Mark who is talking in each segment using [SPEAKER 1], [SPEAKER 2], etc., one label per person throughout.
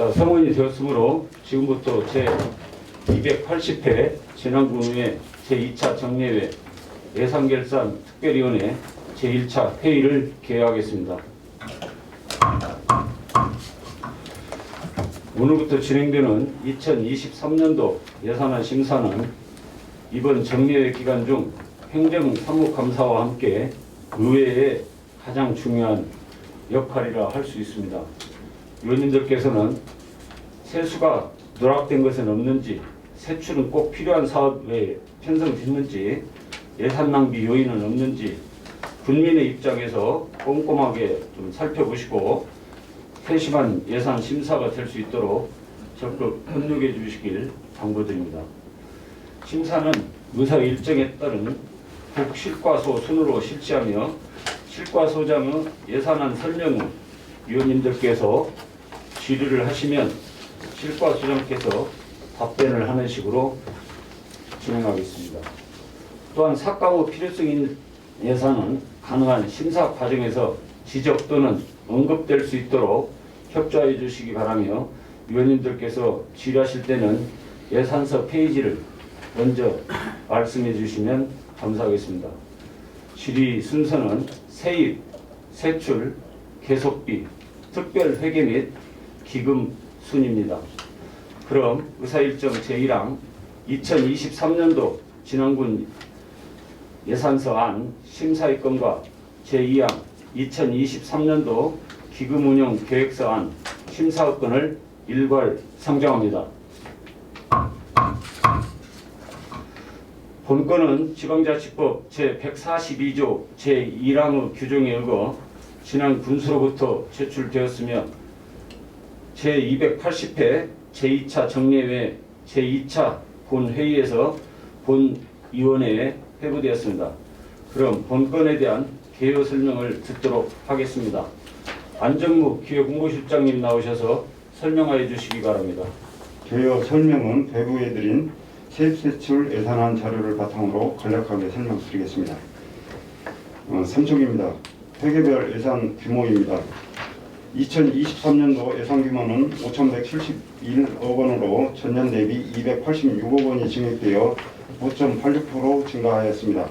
[SPEAKER 1] 자, 성원이 되었으므로 지금부터 제280회 진안군의 제2차 정례회 예산결산 특별위원회 제1차 회의를 개회하겠습니다. 오늘부터 진행되는 2023년도 예산안 심사는 이번 정례회 기간 중 행정사무감사와 함께 의회의 가장 중요한 역할이라 할 수 있습니다. 위원님들께서는 세수가 누락된 것은 없는지, 세출은 꼭 필요한 사업에 편성됐는지, 예산 낭비 요인은 없는지 국민의 입장에서 꼼꼼하게 좀 살펴보시고 세심한 예산 심사가 될 수 있도록 적극 협력해 주시길 당부드립니다. 심사는 의사 일정에 따른 국실과소 순으로 실시하며 실과소장의 예산안 설명 후 위원님들께서 질의를 하시면 실과소장께서 답변을 하는 식으로 진행하겠습니다. 또한 삭감 후 필요성 있는 예산은 가능한 심사 과정에서 지적 또는 언급될 수 있도록 협조해 주시기 바라며 위원님들께서 질의하실 때는 예산서 페이지를 먼저 말씀해 주시면 감사하겠습니다. 질의 순서는 세입, 세출, 계속비, 특별회계 및 기금 순입니다. 그럼 의사일정 제1항 2023년도 진안군 예산서안 심사의건과 제2항 2023년도 기금운용계획서안 심사의건을 일괄 상정합니다. 본건은 지방자치법 제142조 제1항의 규정에 의거 지난 군수로부터 제출되었으며 제280회 제2차 정례회 제2차 본회의에서 본위원회에 회부되었습니다. 그럼 본건에 대한 개요 설명을 듣도록 하겠습니다. 안정무 기획공보실장님 나오셔서 설명하여 주시기 바랍니다.
[SPEAKER 2] 개요 설명은 배부해드린 세입세출 예산안 자료를 바탕으로 간략하게 설명드리겠습니다. 3쪽입니다. 회계별 예산 규모입니다. 2023년도 예산 규모는 5,171억 원으로 전년 대비 286억 원이 증액되어 5.86% 증가하였습니다.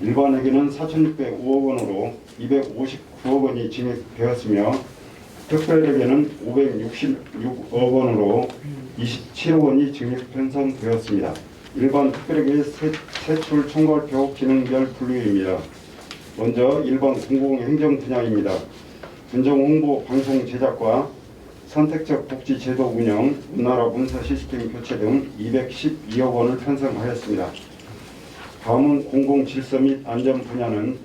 [SPEAKER 2] 일반회계는 4,605억 원으로 259억 원이 증액되었으며 특별회계는 566억 원으로 27억 원이 증액 편성되었습니다. 일반 특별회계 세출 총괄표 기능별 분류입니다. 먼저 일반 공공행정 분야입니다. 군정홍보 방송 제작과 선택적 복지 제도 운영, 문나라 문서 시스템 교체 등 212억 원을 편성하였습니다. 다음은 공공질서 및 안전 분야는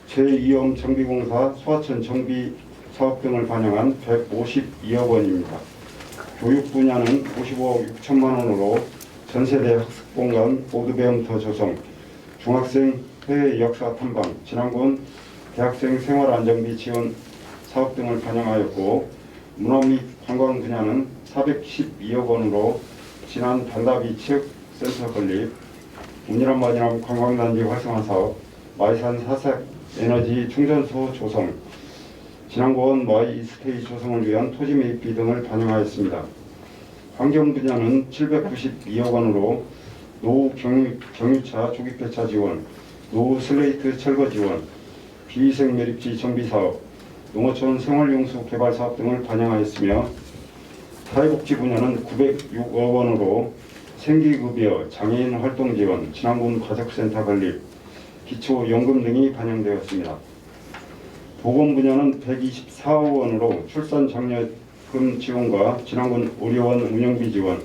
[SPEAKER 2] 제2험 정비공사, 소하천 정비 사업 등을 반영한 152억 원입니다. 교육 분야는 55억 6천만 원으로 전세대 학습공간 보드배움터 조성, 중학생 해외 역사 탐방, 진안군 대학생 생활안정비 지원 사업 등을 반영하였고 문화 및 관광 분야는 412억 원으로 진안 단다비 체육센터 건립, 운이람 마지남 관광단지 활성화 사업, 마이산 사색 에너지 충전소 조성, 진안고원 마이스테이 조성을 위한 토지 매입비 등을 반영하였습니다. 환경 분야는 792억 원으로 노후 경유차 조기폐차 지원, 노후 슬레이트 철거 지원, 비위생 매립지 정비 사업, 농어촌 생활용수 개발 사업 등을 반영하였으며 사회복지 분야는 906억 원으로 생기급여, 장애인 활동 지원, 진안군 가족센터 건립, 기초연금 등이 반영되었습니다. 보건 분야는 124억 원으로 출산 장려금 지원과 진안군 의료원 운영비 지원,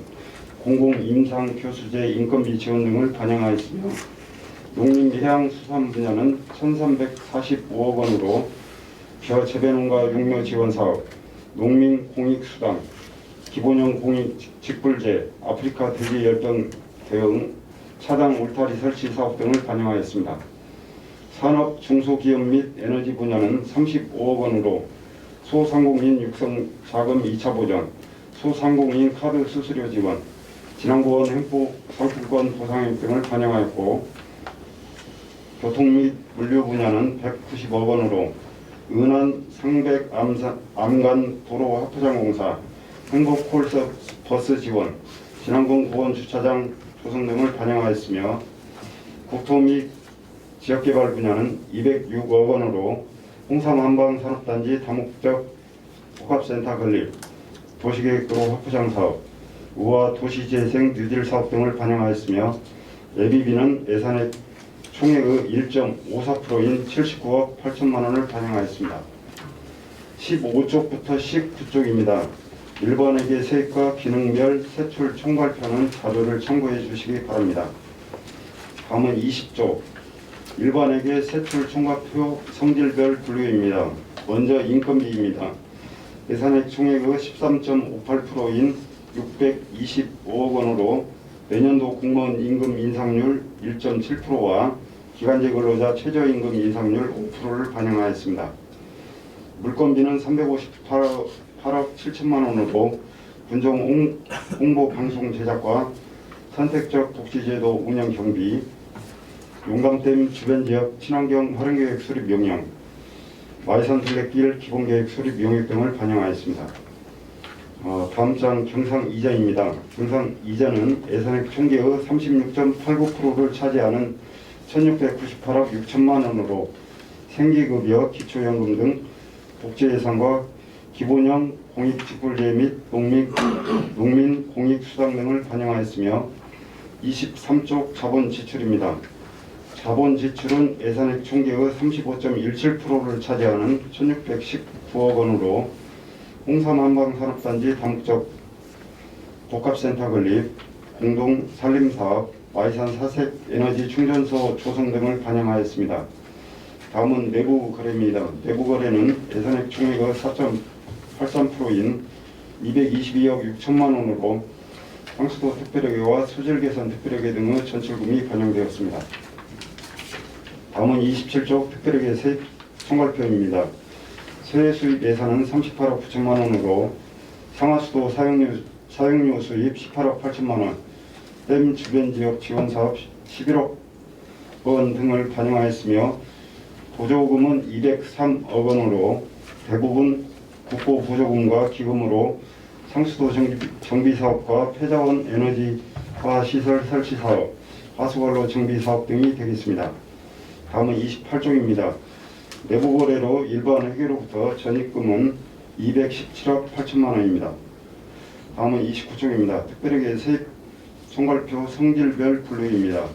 [SPEAKER 2] 공공임상 교수제 인건비 지원 등을 반영하였으며 농림해양수산 분야는 1,345억 원으로 벼 재배농가 육묘 지원 사업, 농민 공익수당, 기본형 공익 직불제, 아프리카 돼지 열병 대응, 차당 울타리 설치 사업 등을 반영하였습니다. 산업 중소기업 및 에너지 분야는 35억 원으로 소상공인 육성 자금 2차 보전, 소상공인 카드 수수료 지원, 진안고원 행복 상품권 보상액 등을 반영하였고 교통 및 물류 분야는 190억 원으로 은안 상백 암간 도로 하프장 공사, 행복 콜서 버스 지원, 진안군 고원 주차장 조성 등을 반영하였으며 국토 및 지역개발 분야는 206억 원으로 홍삼 한방산업단지 다목적 복합센터 건립, 도시계획도로 확보장 사업, 우화 도시재생 뉴딜 사업 등을 반영하였으며 예비비는 예산의 총액의 1.54%인 79억 8천만 원을 반영하였습니다. 15쪽부터 19쪽입니다. 1번에게 세액과 기능별 세출 총괄표는 자료를 참고해 주시기 바랍니다. 다음은 20쪽 1번에게 세출 총괄표 성질별 분류입니다. 먼저 인건비입니다. 예산액 총액의 13.58%인 625억 원으로 내년도 공무원 임금 인상률 1.7%와 기간제 근로자 최저임금 인상률 5%를 반영하였습니다. 물건비는 358억 7천만 원으로 군정 홍보 방송 제작과 선택적 복지제도 운영 경비, 용감댐 주변 지역 친환경 활용계획 수립 명령, 마이산 둘레길 기본계획 수립 용역 등을 반영하였습니다. 다음 장 경상 이전입니다. 경상 이전은 예산액 총계의 36.89%를 차지하는 1698억 6천만 원으로 생계급여, 기초연금 등 복지예산과 기본형 공익직불제 및 농민 공익수당 등을 반영하였으며 23쪽 자본지출입니다. 자본지출은 예산액 총계의 35.17%를 차지하는 1619억 원으로 홍삼 한방산업단지 다목적 복합센터 건립, 공동 산림사업, 마이산 사색 에너지 충전소 조성 등을 반영하였습니다. 다음은 내부 거래입니다. 내부 거래는 예산액 총액의 4.83%인 222억 6천만 원으로 상수도 특별회계와 수질 개선 특별회계 등의 전출금이 반영되었습니다. 다음은 27쪽 특별회계 세입 총괄표입니다. 세외 수입 예산은 38억 9천만 원으로 상하수도 사용료 수입 18억 8천만 원, 댐 주변 지역 지원 사업 11억 원 등을 반영하였으며 보조금은 203억 원으로 대부분 국고 보조금과 기금으로 상수도 정비 사업과 폐자원 에너지화 시설 설치 사업, 하수관로 정비 사업 등이 되겠습니다. 다음은 28쪽입니다. 내부 거래로 일반 회계로부터 전입금은 217억 8천만 원입니다. 다음은 29쪽입니다. 특별회계 세입 총괄표 성질별 분류입니다.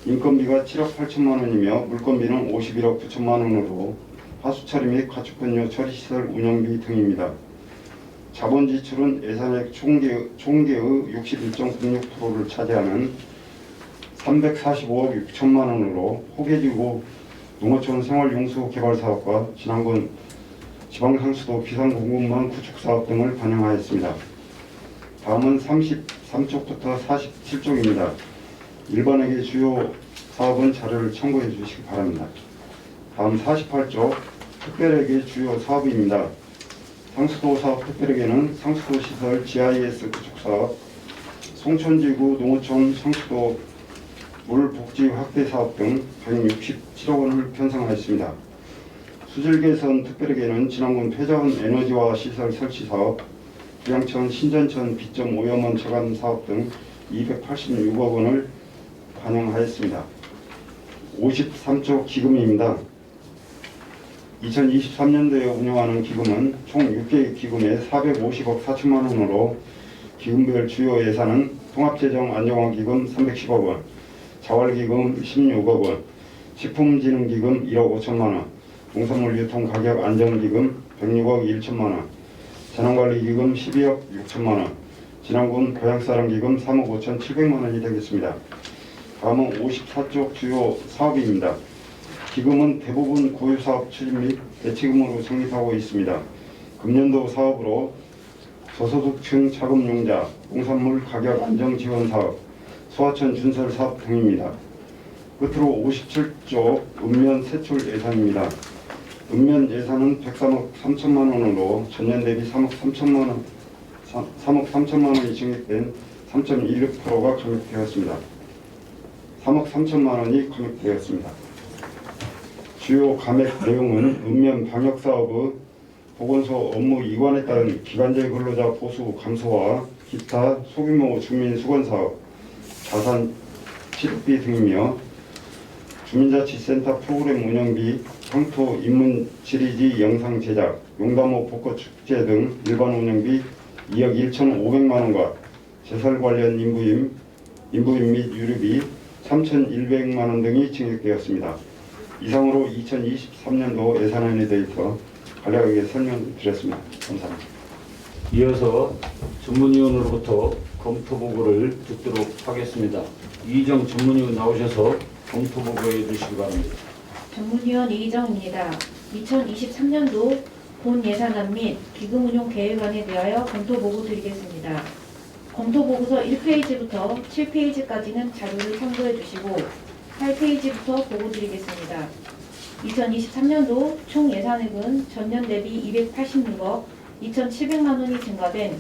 [SPEAKER 2] 인건비가 7억 8천만 원이며 물건비는 51억 9천만 원으로 하수처리 및 가축분뇨 처리시설 운영비 등입니다. 자본지출은 예산액 총계의 61.06%를 차지하는 345억 6천만 원으로 호계지구 농어촌 생활용수개발사업과 진안군 지방상수도 비상공급망 구축사업 등을 반영하였습니다. 다음은 33쪽부터 47쪽입니다. 일반회계 주요 사업은 자료를 참고해 주시기 바랍니다. 다음 48쪽 특별회계 주요 사업입니다. 상수도 사업 특별회계는 상수도 시설 GIS 구축사업, 송천지구 농어촌 상수도 물복지 확대 사업 등 167억 원을 편성하였습니다. 수질 개선 특별회계는 진안군 폐자원 에너지화 시설 설치 사업, 부양천 신전천 비점 오염원 저감 사업 등 286억 원을 반영하였습니다. 53조 기금입니다. 2023년도에 운영하는 기금은 총 6개 기금에 450억 4천만 원으로 기금별 주요 예산은 통합재정 안정화기금 310억 원, 자활기금 16억 원, 식품진흥기금 1억 5천만 원, 농산물 유통 가격 안정기금 106억 1천만 원, 재난관리기금 12억 6천만 원, 진안군 고향사랑기금 3억 5천 7백만 원이 되겠습니다. 다음은 54쪽 주요 사업입니다. 기금은 대부분 고유사업 추진 및 대치금으로 성립하고 있습니다. 금년도 사업으로 저소득층 자금융자, 농산물 가격 안정 지원 사업, 소하천 준설 사업 등입니다. 끝으로 57쪽 읍면 세출 예산입니다. 읍면 예산은 103억 3천만 원으로 전년 대비 3억 3천만 원이 증액된 3.16%가 감액되었습니다. 3억 3천만 원이 감액되었습니다. 주요 감액 내용은 읍면 방역사업의 보건소 업무 이관에 따른 기간제 근로자 보수 감소와 기타 소규모 주민 수건사업, 자산 취득비 등이며 주민자치센터 프로그램 운영비, 향토 인문 지리지 영상 제작, 용담호 벚꽃 축제 등 일반 운영비 2억 1,500만 원과 제설 관련 인부임 및 유류비 3,100만 원 등이 증액되었습니다. 이상으로 2023년도 예산안에 대해서 간략하게 설명드렸습니다. 감사합니다.
[SPEAKER 1] 이어서 전문위원으로부터 검토 보고를 듣도록 하겠습니다. 이정 전문위원 나오셔서 검토 보고해 주시기 바랍니다.
[SPEAKER 3] 전문위원 이희정입니다. 2023년도 본 예산안 및 기금 운용 계획안에 대하여 검토 보고 드리겠습니다. 검토 보고서 1페이지부터 7페이지까지는 자료를 참고해 주시고 8페이지부터 보고 드리겠습니다. 2023년도 총 예산액은 전년 대비 286억 2,700만 원이 증가된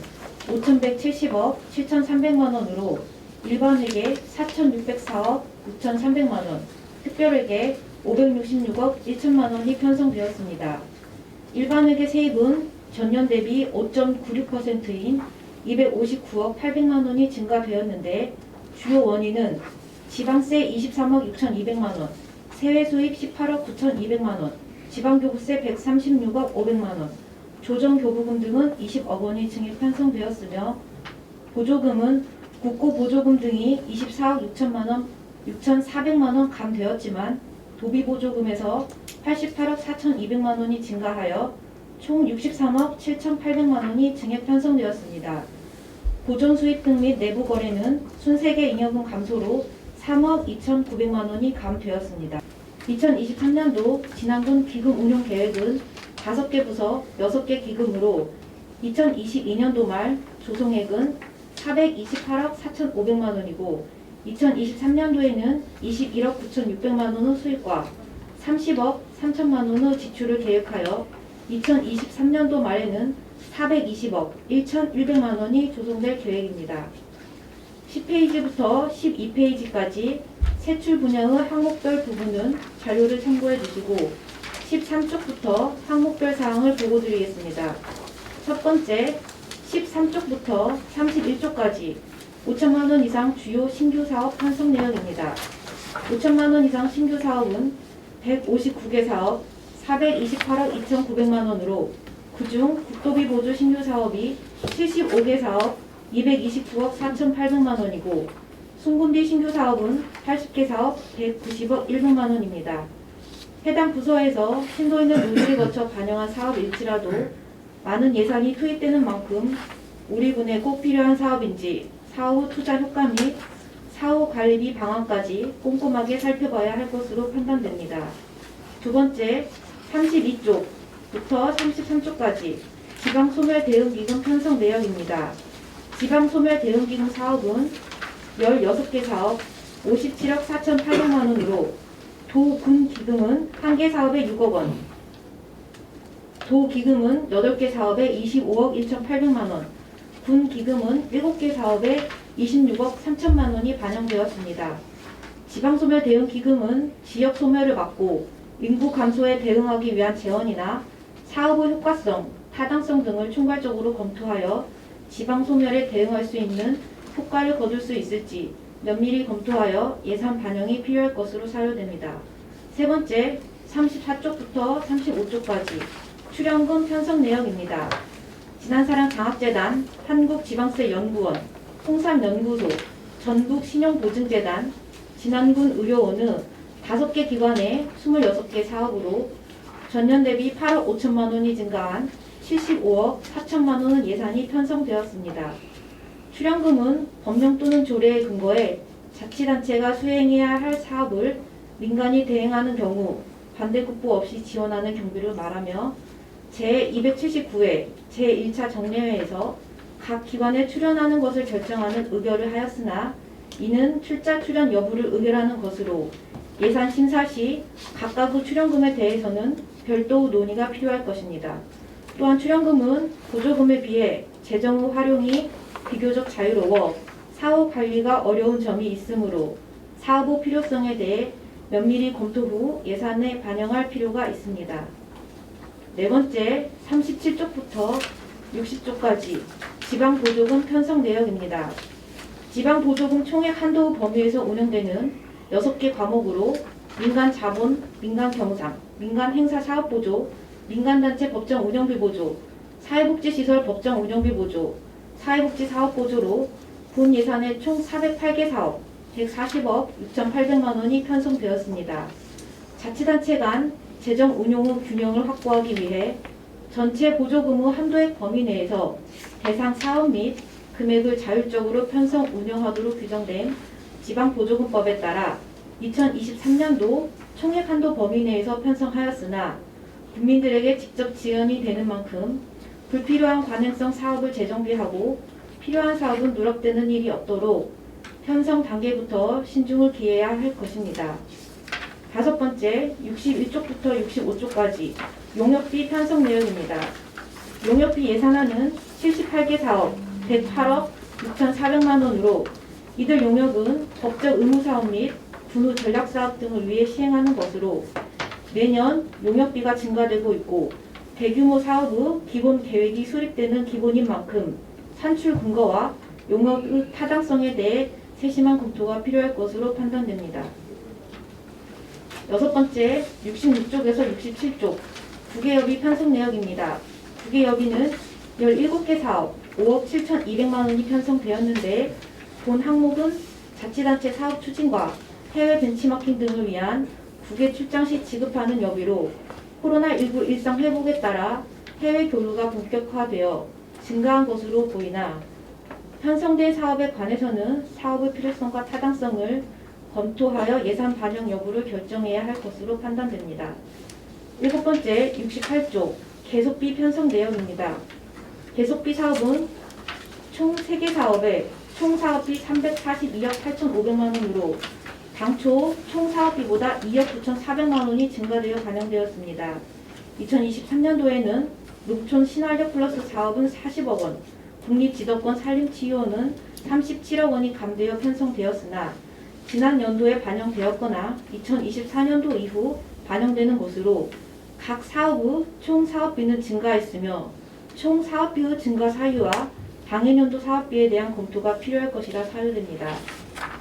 [SPEAKER 3] 5,170억 7,300만 원으로 일반회계 4,604억 6,300만 원, 특별회계 566억 1천만 원이 편성되었습니다. 일반회계 세입은 전년 대비 5.96%인 259억 800만 원이 증가되었는데 주요 원인은 지방세 23억 6,200만 원, 세외수입 18억 9,200만 원, 지방교부세 136억 500만 원, 조정교부금 등은 20억 원이 증액 편성되었으며 보조금은 국고보조금 등이 24억 6천만 원, 6,400만 원 감되었지만 도비보조금에서 88억 4,200만 원이 증가하여 총 63억 7,800만 원이 증액 편성되었습니다. 보존수입 등 및 내부 거래는 순세계 잉여금 감소로 3억 2,900만 원이 감되었습니다. 2023년도 진안군 기금 운용 계획은 5개 부서 6개 기금으로 2022년도 말 조성액은 428억 4,500만 원이고 2023년도에는 21억 9,600만 원의 수입과 30억 3천만 원의 지출을 계획하여 2023년도 말에는 420억 1,100만 원이 조성될 계획입니다. 10페이지부터 12페이지까지 세출 분야의 항목별 부분은 자료를 참고해 주시고 13쪽부터 항목별 사항을 보고 드리겠습니다. 첫 번째, 13쪽부터 31쪽까지 5천만 원 이상 주요 신규 사업 편성 내역입니다. 5천만 원 이상 신규 사업은 159개 사업 428억 2,900만 원으로 그중 국도비 보조 신규 사업이 75개 사업 229억 4,800만 원이고 순금비 신규 사업은 80개 사업 190억 100만 원입니다. 해당 부서에서 심도 있는 논의를 거쳐 반영한 사업일지라도 많은 예산이 투입되는 만큼 우리 군에 꼭 필요한 사업인지 사후 후 투자 효과 및 사후 관리비 방안까지 꼼꼼하게 살펴봐야 할 것으로 판단됩니다. 두 번째, 32쪽부터 33쪽까지 지방소멸 대응기금 편성 내역입니다. 지방소멸 대응기금 사업은 16개 사업 57억 4,800만 원으로 도군 기금은 1개 사업에 6억 원, 도 기금은 8개 사업에 25억 1,800만 원, 군 기금은 7개 사업에 26억 3천만 원이 반영되었습니다. 지방소멸 대응 기금은 지역 소멸을 막고 인구 감소에 대응하기 위한 재원이나 사업의 효과성, 타당성 등을 총괄적으로 검토하여 지방소멸에 대응할 수 있는 효과를 거둘 수 있을지 면밀히 검토하여 예산 반영이 필요할 것으로 사료됩니다. 세 번째, 34쪽부터 35쪽까지 출연금 편성 내역입니다. 지난사랑 장학재단, 한국지방세연구원, 홍삼연구소, 전국신용보증재단, 진안군 의료원의 5개 기관의 26개 사업으로 전년 대비 8억 5천만 원이 증가한 75억 4천만 원의 예산이 편성되었습니다. 출연금은 법령 또는 조례에 근거해 자치단체가 수행해야 할 사업을 민간이 대행하는 경우 반대급부 없이 지원하는 경비를 말하며 제279회 제1차 정례회에서 각 기관에 출연하는 것을 결정하는 의결을 하였으나 이는 출자 출연 여부를 의결하는 것으로 예산 심사 시 각각의 출연금에 대해서는 별도 논의가 필요할 것입니다. 또한 출연금은 보조금에 비해 재정의 활용이 비교적 자유로워 사후 관리가 어려운 점이 있으므로 사업의 필요성에 대해 면밀히 검토 후 예산에 반영할 필요가 있습니다. 네 번째, 37쪽부터 60쪽까지 지방보조금 편성 내역입니다. 지방보조금 총액 한도 범위에서 운영되는 6개 과목으로 민간 자본, 민간 경상, 민간 행사 사업 보조, 민간단체 법정 운영비 보조, 사회복지시설 법정 운영비 보조, 사회복지 사업 보조로 본 예산의 총 408개 사업, 140억 6,800만 원이 편성되었습니다. 자치단체 간 재정 운용 후 균형을 확보하기 위해 전체 보조금 후 한도액 범위 내에서 대상 사업 및 금액을 자율적으로 편성 운영하도록 규정된 지방보조금법에 따라 2023년도 총액 한도 범위 내에서 편성하였으나 국민들에게 직접 지원이 되는 만큼 불필요한 관행성 사업을 재정비하고 필요한 사업은 누락되는 일이 없도록 편성 단계부터 신중을 기해야 할 것입니다. 다섯 번째, 61쪽부터 65쪽까지 용역비 편성 내역입니다. 용역비 예산안은 78개 사업 108억 6,400만 원으로 이들 용역은 법적 의무사업 및 분후 전략사업 등을 위해 시행하는 것으로 매년 용역비가 증가되고 있고 대규모 사업의 기본 계획이 수립되는 기본인 만큼 산출 근거와 용역의 타당성에 대해 세심한 검토가 필요할 것으로 판단됩니다. 여섯 번째, 66쪽에서 67쪽 부계여비 편성 내역입니다. 부계여비는 17개 사업 5억 7,200만 원이 편성되었는데 본 항목은 자치단체 사업 추진과 해외 벤치마킹 등을 위한 국외 출장 시 지급하는 여비로 코로나19 일상 회복에 따라 해외 교류가 본격화되어 증가한 것으로 보이나 편성된 사업에 관해서는 사업의 필요성과 타당성을 검토하여 예산 반영 여부를 결정해야 할 것으로 판단됩니다. 일곱 번째, 68쪽 계속비 편성 내역입니다. 계속비 사업은 총 3개 사업에 총 사업비 342억 8,500만 원으로 당초 총 사업비보다 2억 9,400만 원이 증가되어 반영되었습니다. 2023년도에는 농촌 신활력 플러스 사업은 40억 원, 국립지덕권 산림치유원은 37억 원이 감되어 편성되었으나 지난 연도에 반영되었거나 2024년도 이후 반영되는 것으로 각 사업의 총 사업비는 증가했으며 총 사업비의 증가 사유와 당해년도 사업비에 대한 검토가 필요할 것이라 사유됩니다.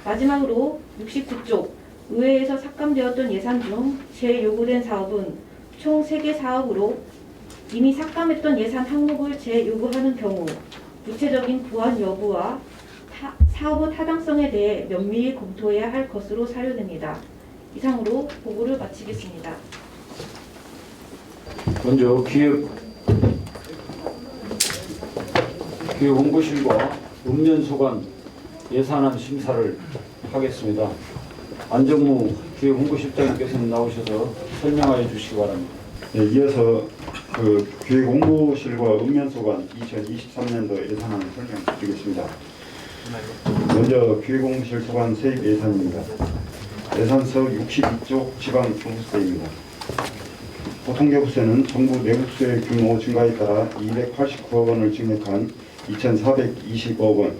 [SPEAKER 3] 마지막으로 69쪽 의회에서 삭감되었던 예산 중 재요구된 사업은 총 3개 사업으로 이미 삭감했던 예산 항목을 재요구하는 경우 구체적인 보완 여부와 사업의 타당성에 대해 면밀히 검토해야 할 것으로 사료됩니다. 이상으로 보고를 마치겠습니다.
[SPEAKER 1] 먼저 기획홍보실과 읍면소관 예산안 심사를 하겠습니다. 안정무 기획홍보실장님께서는 나오셔서 설명하여 주시기 바랍니다.
[SPEAKER 2] 네, 이어서 기획홍보실과 읍면소관 2023년도 예산안을 설명드리겠습니다. 먼저 기획홍보실 소관 세입 예산입니다. 예산서 62쪽 지방교부세입니다. 보통교부세는 정부 내국세 규모 증가에 따라 289억 원을 증액한 2,420억 원,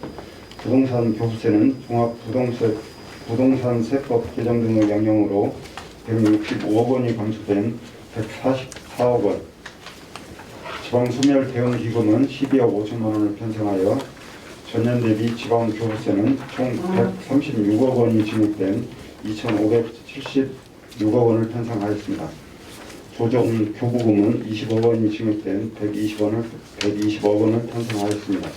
[SPEAKER 2] 부동산 교부세는 종합부동산세법 개정 등의 영향으로 165억 원이 감소된 144억 원, 지방소멸 대응기금은 12억 5천만 원을 편성하여 전년 대비 지방교부세는 총 136억 원이 증액된 2,576억 원을 편성하였습니다. 조정교부금은 20억 원이 증액된 120억 원을 편성하였습니다.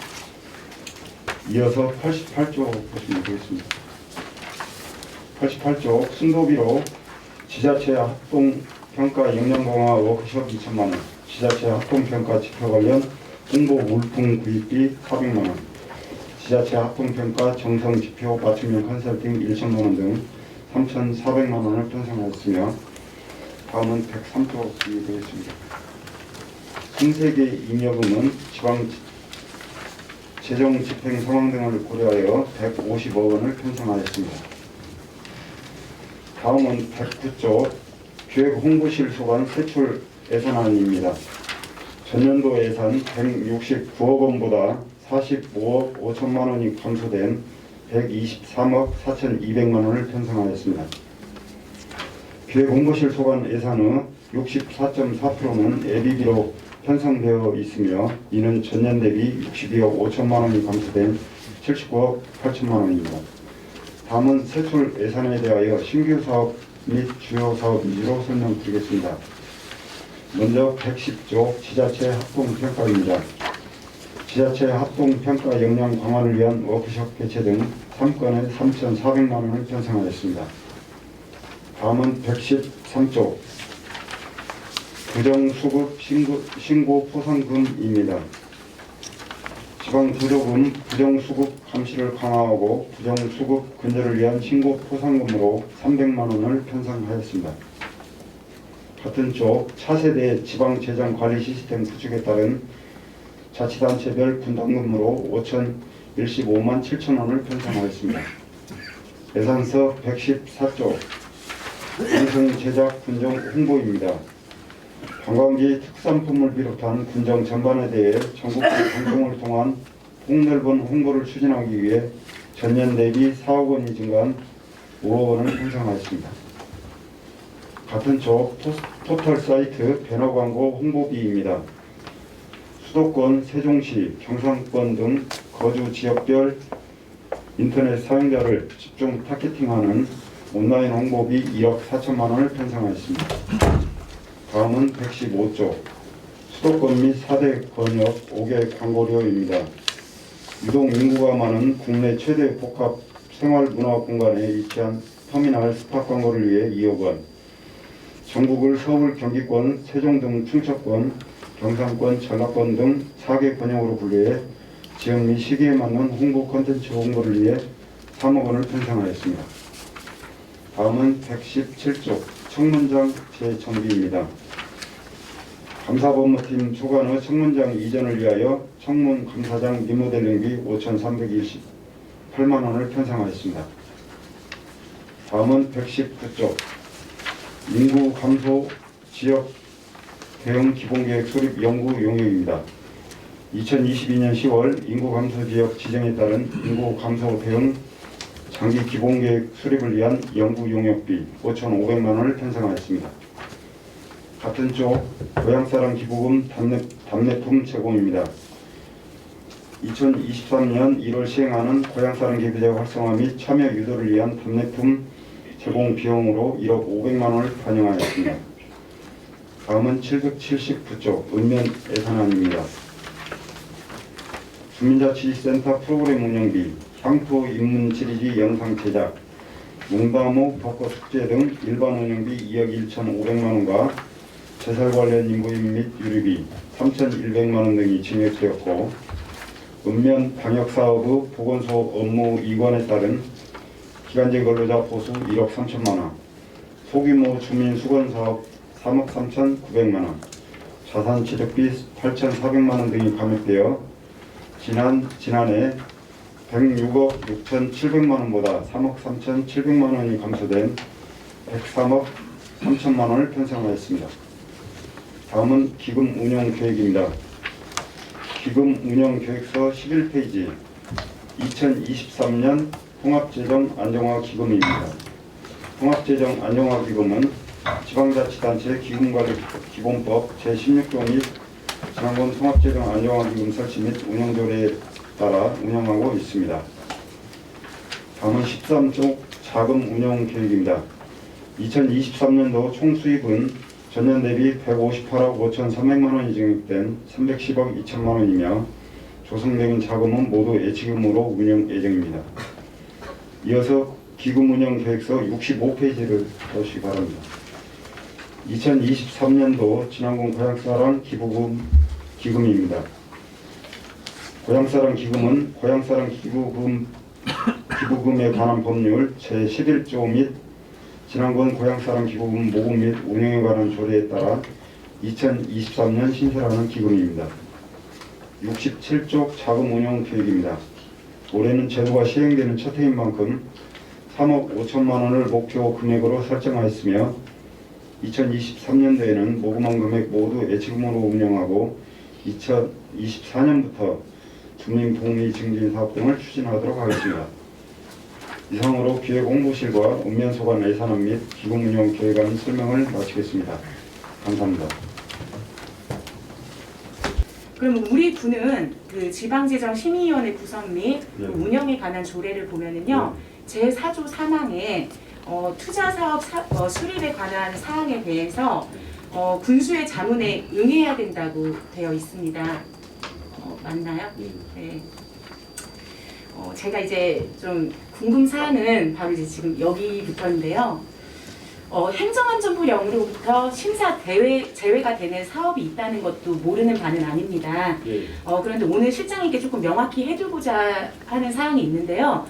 [SPEAKER 2] 이어서 88쪽 보시면 되겠습니다. 88쪽 순도비로 지자체 합동평가 영양강화 워크숍 2천만 원, 지자체 합동평가 지표 관련 홍보 물품 구입비 400만 원, 지자체 합동평가 정성지표 맞춤형 컨설팅 1천만 원 등 3,400만 원을 편성하였으며 다음은 103쪽이 되겠습니다. 생태계 잉여금은 지방 재정 집행 상황 등을 고려하여 150억 원을 편성하였습니다. 다음은 109쪽 기획홍보실 소관 세출 예산안입니다. 전년도 예산 169억 원보다 45억 5천만 원이 감소된 123억 4,200만 원을 편성하였습니다. 기획홍보실 소관 예산의 64.4%는 예비비로 편성되어 있으며 이는 전년 대비 62억 5천만 원이 감소된 79억 8천만 원입니다. 다음은 세출 예산에 대하여 신규 사업 및 주요 사업 위주로 설명드리겠습니다. 먼저 110조 지자체 합동평가입니다. 지자체 합동평가 역량 강화를 위한 워크숍 개최 등 3건에 3,400만 원을 편성하였습니다. 다음은 113조 부정수급 신고 포상금입니다. 지방부조금 부정수급 감시를 강화하고 부정수급 근절을 위한 신고 포상금으로 300만 원을 편성하였습니다. 같은 쪽 차세대 지방재정관리 시스템 구축에 따른 자치단체별 분담금으로 5,015만 7천 원을 편성하였습니다. 예산서 114조 군청 제작 군정 홍보입니다. 관광지 특산품을 비롯한 군정 전반에 대해 전국적 방송을 통한 폭넓은 홍보를 추진하기 위해 전년 대비 4억 원이 증가한 5억 원을 편성하였습니다. 같은 쪽 포털 사이트 배너 광고 홍보비입니다. 수도권, 세종시, 경상권 등 거주 지역별 인터넷 사용자를 집중 타겟팅하는 온라인 홍보비 1억 4천만 원을 편성하였습니다. 다음은 115조 수도권 및 4대 권역 5개 광고료입니다. 유동 인구가 많은 국내 최대 복합 생활문화공간에 위치한 터미널 스팟 광고를 위해 2억 원, 전국을 서울, 경기권, 세종 등 충청권, 경상권, 전라권 등 4개 권역으로 분류해 지역 및 시기에 맞는 홍보 콘텐츠 홍보를 위해 3억 원을 편성하였습니다. 다음은 117조 청문장 재정비입니다. 감사법무팀 소관의 청문장 이전을 위하여 청문감사장 리모델링비 5,328만 원을 편성하였습니다. 다음은 119조 인구 감소 지역 대응 기본계획 수립 연구 용역입니다. 2022년 10월 인구 감소 지역 지정에 따른 인구 감소 대응 장기 기본계획 수립을 위한 연구 용역비 5,500만 원을 편성하였습니다. 같은 쪽 고향사랑 기부금 답례품 제공입니다. 2023년 1월 시행하는 고향사랑 기부제 활성화 및 참여 유도를 위한 답례품 제공 비용으로 1억 500만 원을 반영하였습니다. 다음은 779조 읍면 예산안입니다. 주민자치센터 프로그램 운영비, 향토 인문 지리지 영상 제작, 농담호 벚꽃 축제 등 일반 운영비 2억 1,500만 원과 제설 관련 인부인 및 유류비 3,100만 원 등이 증액되었고, 읍면 방역사업의 보건소 업무 이관에 따른 기간제 근로자 보수 1억 3천만 원, 소규모 주민수건사업 3억 3,900만 원, 자산취득비 8,400만 원 등이 감액되어 지난해 106억 6,700만 원보다 3억 3,700만 원이 감소된 103억 3천만 원을 편성하였습니다. 다음은 기금 운영 계획입니다. 기금 운영 계획서 11페이지 2023년 통합재정 안정화 기금입니다. 통합재정 안정화 기금은 지방자치단체 기금관리 기본법 제16조 및 지방군 통합재정 안정화 기금 설치 및 운영조례에 따라 운영하고 있습니다. 다음은 13조 자금 운영 계획입니다. 2023년도 총 수입은 전년 대비 158억 5,300만 원이 증액된 310억 2천만 원이며 조성된 자금은 모두 예치금으로 운영 예정입니다. 이어서 기금 운영 계획서 65페이지를 보시기 바랍니다. 2023년도 진안군 고향사랑 기금입니다. 고향사랑 기금은 고향사랑 기부금에 관한 법률 제11조 및 진안군 고향사랑 기부금 모금 및 운영에 관한 조례에 따라 2023년 신설하는 기금입니다. 67조 자금 운영 계획입니다. 올해는 제도가 시행되는 첫 해인 만큼 3억 5천만 원을 목표 금액으로 설정하였으며 2023년도에는 모금한 금액 모두 예치금으로 운영하고 2024년부터 주민복리 증진 사업 등을 추진하도록 하겠습니다. 이상으로 기획홍보실과 읍면소관 예산안 및 기금 운영 계획안 설명을 마치겠습니다. 감사합니다.
[SPEAKER 4] 그럼 우리 군은 그 지방재정심의위원회 구성 및
[SPEAKER 2] 예.
[SPEAKER 4] 운영에 관한 조례를 보면은요, 제4조 3항에 투자사업 수립에 관한 사항에 대해서 군수의 자문에 응해야 된다고 되어 있습니다. 맞나요? 네. 제가 이제 좀 궁금사항은 바로 이제 지금 여기부터인데요. 행정안전부령으로부터 심사 제외가 되는 사업이 있다는 것도 모르는 바는 아닙니다.
[SPEAKER 1] 예.
[SPEAKER 4] 그런데 오늘 실장님께 조금 명확히 해두고자 하는 사항이 있는데요.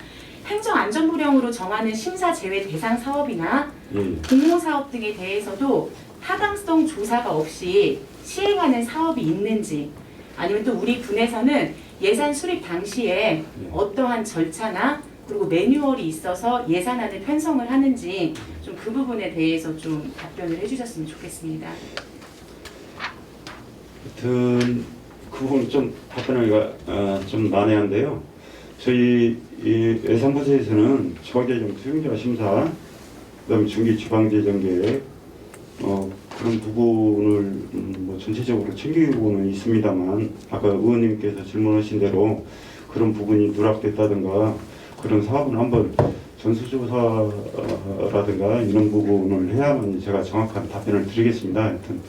[SPEAKER 4] 행정안전부령으로 정하는 심사 제외 대상 사업이나
[SPEAKER 1] 예.
[SPEAKER 4] 공모사업 등에 대해서도 타당성 조사가 없이 시행하는 사업이 있는지, 아니면 또 우리 군에서는 예산 수립 당시에 어떠한 절차나 그리고 매뉴얼이 있어서 예산안을 편성을 하는지 좀 그 부분에 대해서 좀 답변을 해주셨으면 좋겠습니다.
[SPEAKER 2] 하여튼 그 부분 좀 답변하기가 좀 난해한데요. 저희 이 예산부서에서는 지방재정 수용자 심사, 그다음에 중기 지방재정계획 그런 부분을 뭐 전체적으로 챙기고는 있습니다만, 아까 의원님께서 질문하신 대로 그런 부분이 누락됐다든가 그런 사업은 한번 전수조사라든가 이런 부분을 해야만 제가 정확한 답변을 드리겠습니다. 하여튼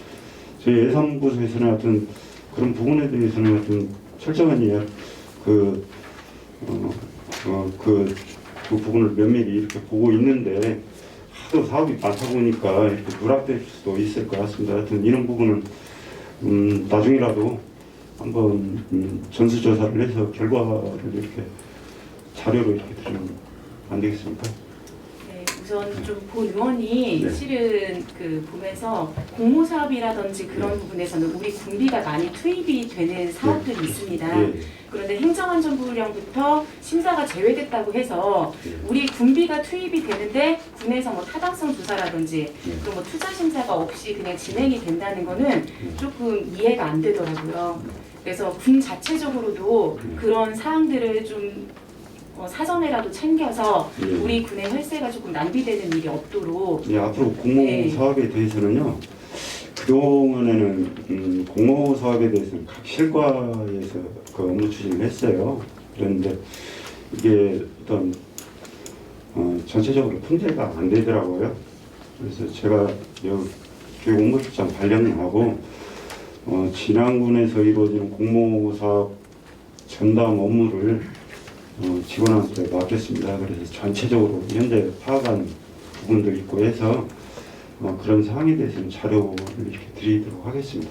[SPEAKER 2] 저희 예산부서에서는 하여튼 그런 부분에 대해서는 하여튼 철저한 그 부분을 면밀히 이렇게 보고 있는데, 하도 사업이 많다 보니까 이렇게 누락될 수도 있을 것 같습니다. 하여튼 이런 부분은 나중이라도 한번 전수조사를 해서 결과를 이렇게 자료로 이렇게 드리면 안 되겠습니까?
[SPEAKER 4] 네, 우선 좀 본 의원이
[SPEAKER 2] 네.
[SPEAKER 4] 실은 그 보면서 공모사업이라든지 그런 부분에서는 우리 군비가 많이 투입이 되는 사업들이 있습니다.
[SPEAKER 2] 예.
[SPEAKER 4] 그런데 행정안전부령부터 심사가 제외됐다고 해서 우리 군비가 투입이 되는데 군에서 뭐 타당성 조사라든지 그런 뭐 투자 심사가 없이 그냥 진행이 된다는 거는 조금 이해가 안 되더라고요. 그래서 군 자체적으로도 그런 사항들을 좀 사전에라도 챙겨서
[SPEAKER 2] 예.
[SPEAKER 4] 우리 군의 혈세가 조금 낭비되는 일이 없도록.
[SPEAKER 2] 예, 앞으로 공모
[SPEAKER 4] 네.
[SPEAKER 2] 사업에 대해서는요. 그동안에는 공모 사업에 대해서는 각 실과에서 그 업무 추진을 했어요. 그런데 이게 어떤 전체적으로 통제가 안 되더라고요. 그래서 제가 교육공모실장 발령하고 진안군에서 이루어지는 공모 사업 전담 업무를 직원한테 맡겼습니다. 그래서 전체적으로 현재 파악한 부분도 있고 해서 그런 사항에 대해서는 자료를 이렇게 드리도록 하겠습니다.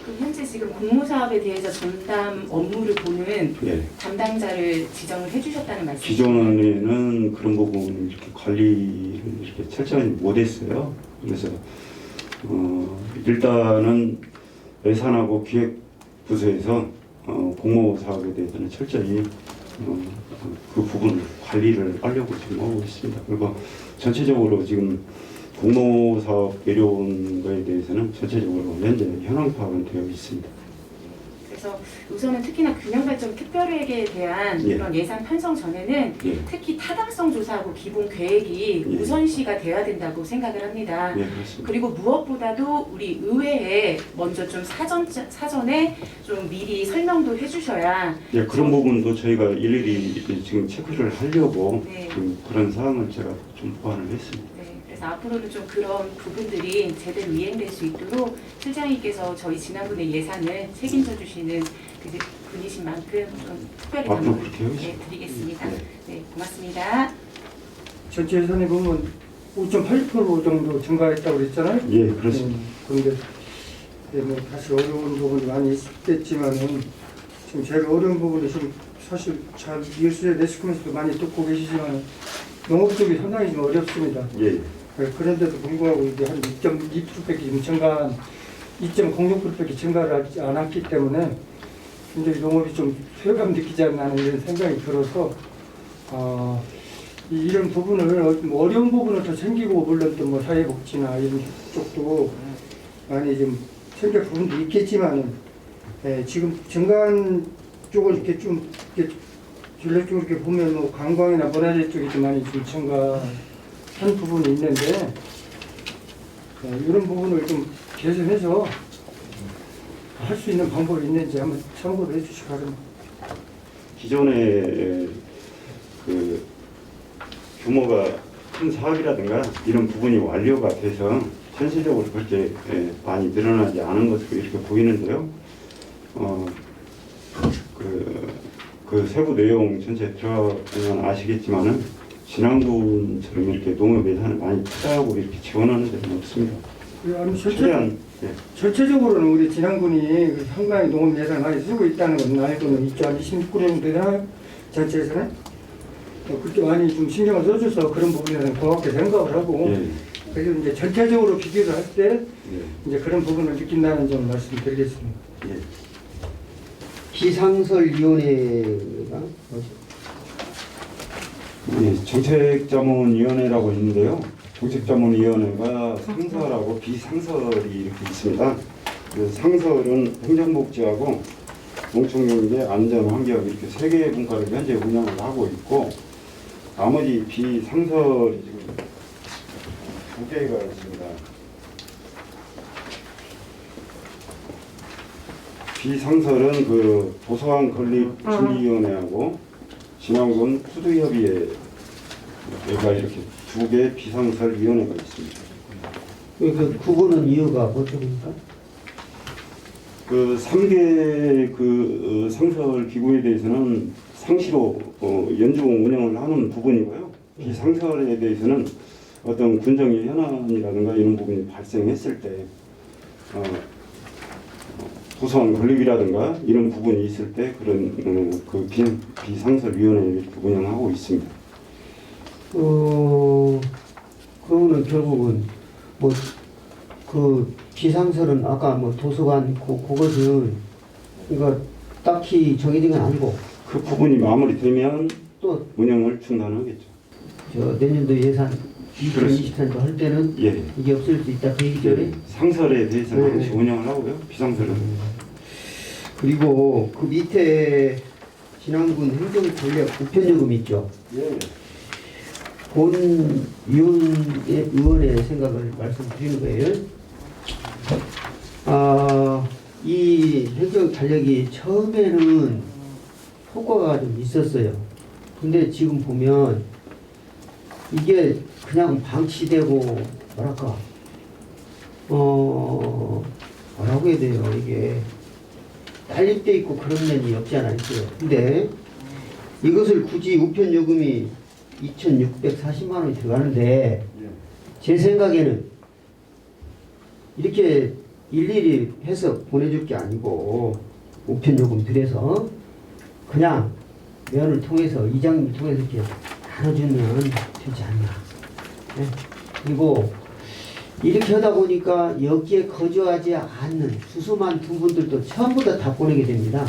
[SPEAKER 4] 그럼 현재 지금 공모사업에 대해서 전담 업무를 보는
[SPEAKER 2] 예.
[SPEAKER 4] 담당자를 지정을 해주셨다는 말씀이시죠?
[SPEAKER 2] 기존에는 그런 부분을 이렇게 관리를 이렇게 철저히 못했어요. 그래서 일단은 예산하고 기획부서에서 공모 사업에 대해서는 철저히 그 부분을 관리를 하려고 지금 하고 있습니다. 그리고 전체적으로 지금 공모 사업 내려온 거에 대해서는 전체적으로 현재 현황 파악은 되어 있습니다.
[SPEAKER 4] 그래서 우선은 특히나 균형발전 특별회계에 대한
[SPEAKER 2] 예.
[SPEAKER 4] 그런 예산 편성 전에는
[SPEAKER 2] 예.
[SPEAKER 4] 특히 타당성 조사하고 기본 계획이
[SPEAKER 2] 예.
[SPEAKER 4] 우선시가 돼야 된다고 생각을 합니다.
[SPEAKER 2] 예, 그렇습니다.
[SPEAKER 4] 그리고 무엇보다도 우리 의회에 먼저 좀 사전에 좀 미리 설명도 해주셔야.
[SPEAKER 2] 예, 그런 부분도 저희가 일일이 지금 체크를 하려고
[SPEAKER 4] 네.
[SPEAKER 2] 지금 그런 사항을 제가 좀 보완을 했습니다.
[SPEAKER 4] 네, 그래서 앞으로는 좀 그런 부분들이 제대로 이행될 수 있도록 실장님께서 저희 지난번에 예산을 책임져 주시는 그 분이신 만큼 좀 특별히
[SPEAKER 2] 앞으로
[SPEAKER 4] 당부를
[SPEAKER 2] 그렇게 하겠습니다.
[SPEAKER 4] 드리겠습니다.
[SPEAKER 2] 네.
[SPEAKER 4] 네, 고맙습니다.
[SPEAKER 5] 전체 예산에 보면 5.8% 정도 증가했다고 그랬잖아요.
[SPEAKER 2] 예, 그렇습니다.
[SPEAKER 5] 그런데 뭐 사실 어려운 부분이 많이 있겠지만은 지금 제일 어려운 부분이 지금 사실 잘 뉴스에 내시컴에서도 많이 듣고 계시지만 농업 쪽이 상당히 좀 어렵습니다.
[SPEAKER 2] 예.
[SPEAKER 5] 그런데도 불구하고 이게 한 2.2%밖에 지금 증가한 2.06%밖에 증가를 하지 않았기 때문에 굉장히 농업이 좀 소외감 느끼지 않나 하는 이런 생각이 들어서 이런 부분을 어려운 부분을 더 챙기고 물론 또 뭐 사회복지나 이런 쪽도 많이 좀 챙길 부분도 있겠지만은 지금 증가한 쪽을 이렇게 좀 이렇게 전략적으로 이렇게 보면 뭐 관광이나 문화재 쪽이 좀 많이 좀 증가한 부분이 있는데 이런 부분을 좀 개선해서 할 수 있는 방법이 있는지 한번 참고를 해주시기 바랍니다.
[SPEAKER 2] 기존에 그 규모가 큰 사업이라든가 이런 부분이 완료가 돼서 현실적으로 그렇게 많이 늘어나지 않은 것으로 이렇게 보이는데요. 그 세부 내용 전체 들어가면 아시겠지만은 진안군처럼 이렇게 농업 예산을 많이 투자하고 이렇게 지원하는 데는 없습니다. 최대한
[SPEAKER 5] 전체적으로는 우리 진안군이 상당히 농업 예산을 많이 쓰고 있다는 건 알고는 있죠. 한 26년 되나 전체에서는 그렇게 많이 좀 신경을 써줘서 그런 부분에는 고맙게 생각을 하고
[SPEAKER 2] 예.
[SPEAKER 5] 그래서 이제 전체적으로 비교를 할 때
[SPEAKER 2] 예.
[SPEAKER 5] 이제 그런 부분을 느낀다는 점 말씀드리겠습니다.
[SPEAKER 2] 예.
[SPEAKER 6] 비상설위원회가
[SPEAKER 2] 정책자문위원회라고 있는데요. 정책자문위원회가 상설하고 비상설이 이렇게 있습니다. 그 상설은 행정복지하고 농촌경제, 안전환경 이렇게 세 개의 분과를 현재 운영을 하고 있고 나머지 비상설이 지금 두 개가 있습니다. 비상설은 그 도서관 건립 준비위원회하고 진안군 푸드협의회가 이렇게 두 개 비상설 위원회가 있습니다.
[SPEAKER 6] 그 구분은 이유가 어떻습니까?
[SPEAKER 2] 그 3개 그 상설 기구에 대해서는 상시로 연중 운영을 하는 부분이고요. 비상설에 대해서는 어떤 군정의 현안이라든가 이런 부분이 발생했을 때 도서관 건립이라든가 이런 부분이 있을 때 그런 그 비상설 위원회를 이렇게 운영하고 있습니다.
[SPEAKER 6] 그러면 결국은 뭐 그 비상설은 아까 뭐 도서관 그것은 그러니까 딱히 정해진 건 아니고
[SPEAKER 2] 그 부분이 마무리되면
[SPEAKER 6] 또
[SPEAKER 2] 운영을 중단하겠죠.
[SPEAKER 6] 저 내년도 예산 2023도 할 때는
[SPEAKER 2] 예.
[SPEAKER 6] 이게 없을 수 있다 그 얘기죠.
[SPEAKER 2] 상설에 대해서는
[SPEAKER 6] 네.
[SPEAKER 2] 항시 운영을 하고요. 비상설은
[SPEAKER 6] 그리고 그 밑에 진안군 행정전략 우편요금 있죠.
[SPEAKER 2] 예.
[SPEAKER 6] 본 의원의 생각을 말씀드리는 거예요. 이 행정전략이 처음에는 효과가 좀 있었어요. 근데 지금 보면 이게 그냥 방치되고 뭐랄까 뭐라고 해야 돼요. 이게 딸립돼 있고 그런 면이 없지 않아 있어요. 근데 이것을 굳이 우편요금이 2,640만 원이 들어가는데 제 생각에는 이렇게 일일이 해서 보내줄 게 아니고 우편요금 들여서 그냥 면을 통해서 이장님을 통해서 이렇게 나눠주면 되지 않나. 네? 그리고 이렇게 하다 보니까 여기에 거주하지 않는 수수만 두 분들도 전부 다 보내게 됩니다.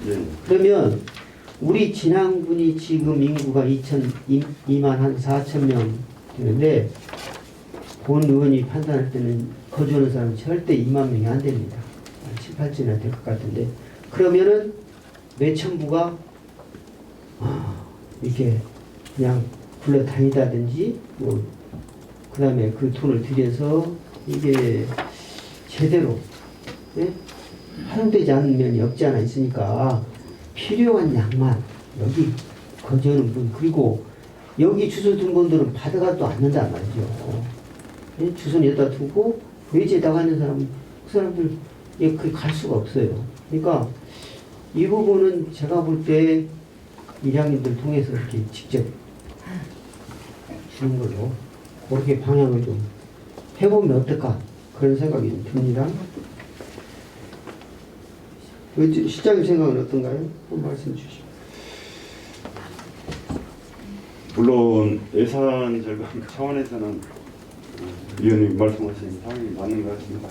[SPEAKER 2] 예.
[SPEAKER 6] 그러면 우리 진안군이 지금 인구가 2만 한 4천 명 되는데 본 의원이 판단할 때는 거주하는 사람은 절대 2만 명이 안 됩니다. 7, 8천이나 될 것 같은데 그러면은 매천부가 이렇게 그냥 불러 다니다든지 뭐 그 다음에 그 돈을 들여서 이게 제대로 활용되지 않는 면이 없지 않아 있으니까 필요한 양만 여기 거주하는 분 그리고 여기 주소 둔 분들은 받아가도 않는단 말이죠. 주소는 여기다 두고 외지에 나가는 사람은 그 사람들 갈 수가 없어요. 그러니까 이 부분은 제가 볼 때 일양님들 통해서 이렇게 직접 주는 걸로 그렇게 방향을 좀 해보면 어떨까 그런 생각이 듭니다. 시장님 생각은 어떤가요? 한번 말씀 주시죠.
[SPEAKER 2] 물론 예산 절감 차원에서는 위원님 말씀하신 상황이 맞는 것 같습니다.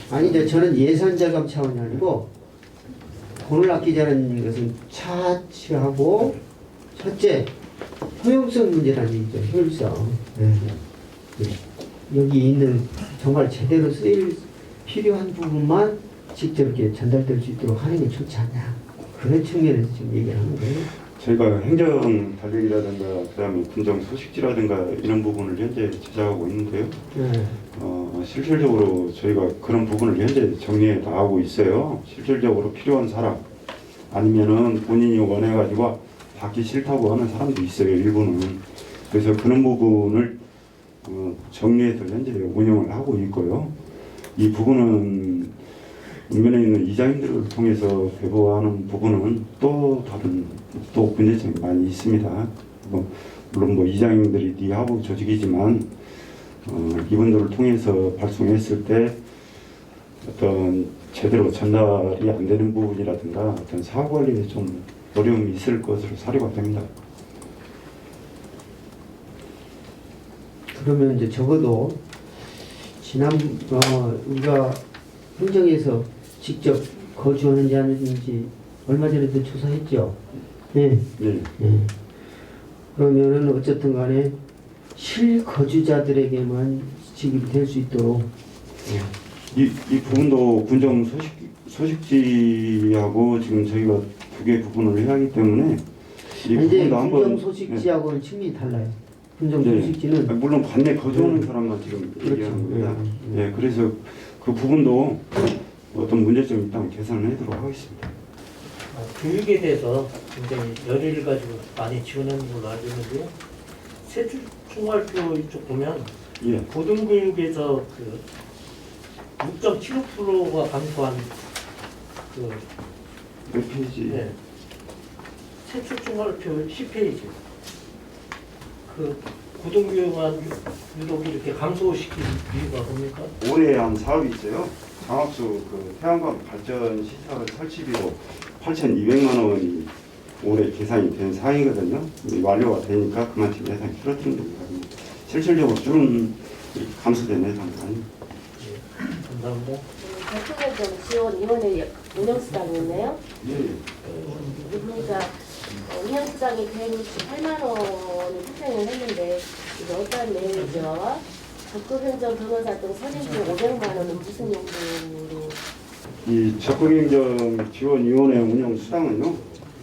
[SPEAKER 6] 아니 이제 저는 예산 절감 차원이 아니고 돈을 아끼자는 것은 차치하고 첫째 효용성 문제라는 얘기죠. 효율성. 네. 여기 있는 정말 제대로 쓰일 필요한 부분만 직접 이렇게 전달될 수 있도록 하는 게 좋지 않냐. 그런 측면에서 지금 얘기를 하는 거예요.
[SPEAKER 2] 저희가 행정 달력이라든가 그다음에 군정 소식지라든가 이런 부분을 현재 제작하고 있는데요.
[SPEAKER 6] 네.
[SPEAKER 2] 실질적으로 저희가 그런 부분을 현재 정리해 나가고 있어요. 실질적으로 필요한 사람 아니면은 본인이 원해가지고 받기 싫다고 하는 사람도 있어요. 일부는. 그래서 그런 부분을 정리해서 현재 운영을 하고 있고요. 이 부분은 읍면에 있는 이장님들을 통해서 배부하는 부분은 또 다른 또 문제점이 많이 있습니다. 물론 뭐 이장님들이 니하고 조직이지만 이분들을 통해서 발송했을 때 어떤 제대로 전달이 안 되는 부분이라든가 어떤 사후 관리에 좀 어려움이 있을 것으로 사료가 됩니다.
[SPEAKER 6] 그러면 이제 적어도 우리가 행정에서 직접 거주하는지 아닌지 얼마 전에도 조사했죠. 네.
[SPEAKER 2] 네.
[SPEAKER 6] 네. 그러면은 어쨌든 간에 실거주자들에게만 지급이 될 수 있도록
[SPEAKER 2] 이 부분도 군정 소식지하고 지금 저희가 두 개 부분을 해야 하기 때문에 이
[SPEAKER 6] 이제
[SPEAKER 2] 부분도 한번
[SPEAKER 6] 군정 소식지하고는 측면이 달라요. 군정
[SPEAKER 2] 네.
[SPEAKER 6] 소식지는
[SPEAKER 2] 물론 관내 거주하는 사람만 지금 얘기하는 겁니다.
[SPEAKER 6] 네.
[SPEAKER 2] 예, 그래서 그 부분도 어떤 문제점이 있다면 개선을 해도록 하겠습니다.
[SPEAKER 7] 교육에 대해서 굉장히 열의를 가지고 많이 지원하는 걸로 알고 있는데요. 세출중학교 이쪽 보면
[SPEAKER 2] 예,
[SPEAKER 7] 고등교육에서 그 6.75%가 감소한 그
[SPEAKER 2] 몇 페이지?
[SPEAKER 7] 네. 세출중학교 10페이지. 그 고등교육만 유독 이렇게 감소시킨 이유가 뭡니까?
[SPEAKER 2] 올해 한 사업이 있어요. 장학수 그 태양광 발전 시설 설치비로 8,200만 원이 올해 계산이 된 사항이거든요. 완료가 되니까 그만큼 예산이 줄어드는 겁니다. 실질적으로 줄은 감소된 예산이 아닙니다.
[SPEAKER 7] 감사합니다.
[SPEAKER 8] 대통령 지원위원회 운영수당이었네요.
[SPEAKER 2] 예.
[SPEAKER 8] 그러니까 운영수당이 168만 원을 편성을 했는데 이게 어떤 내용이죠? 적극행정 변호사 등 선임비 500만 원은 무슨 용도로?
[SPEAKER 2] 이 적극행정 지원위원회 운영 수당은요.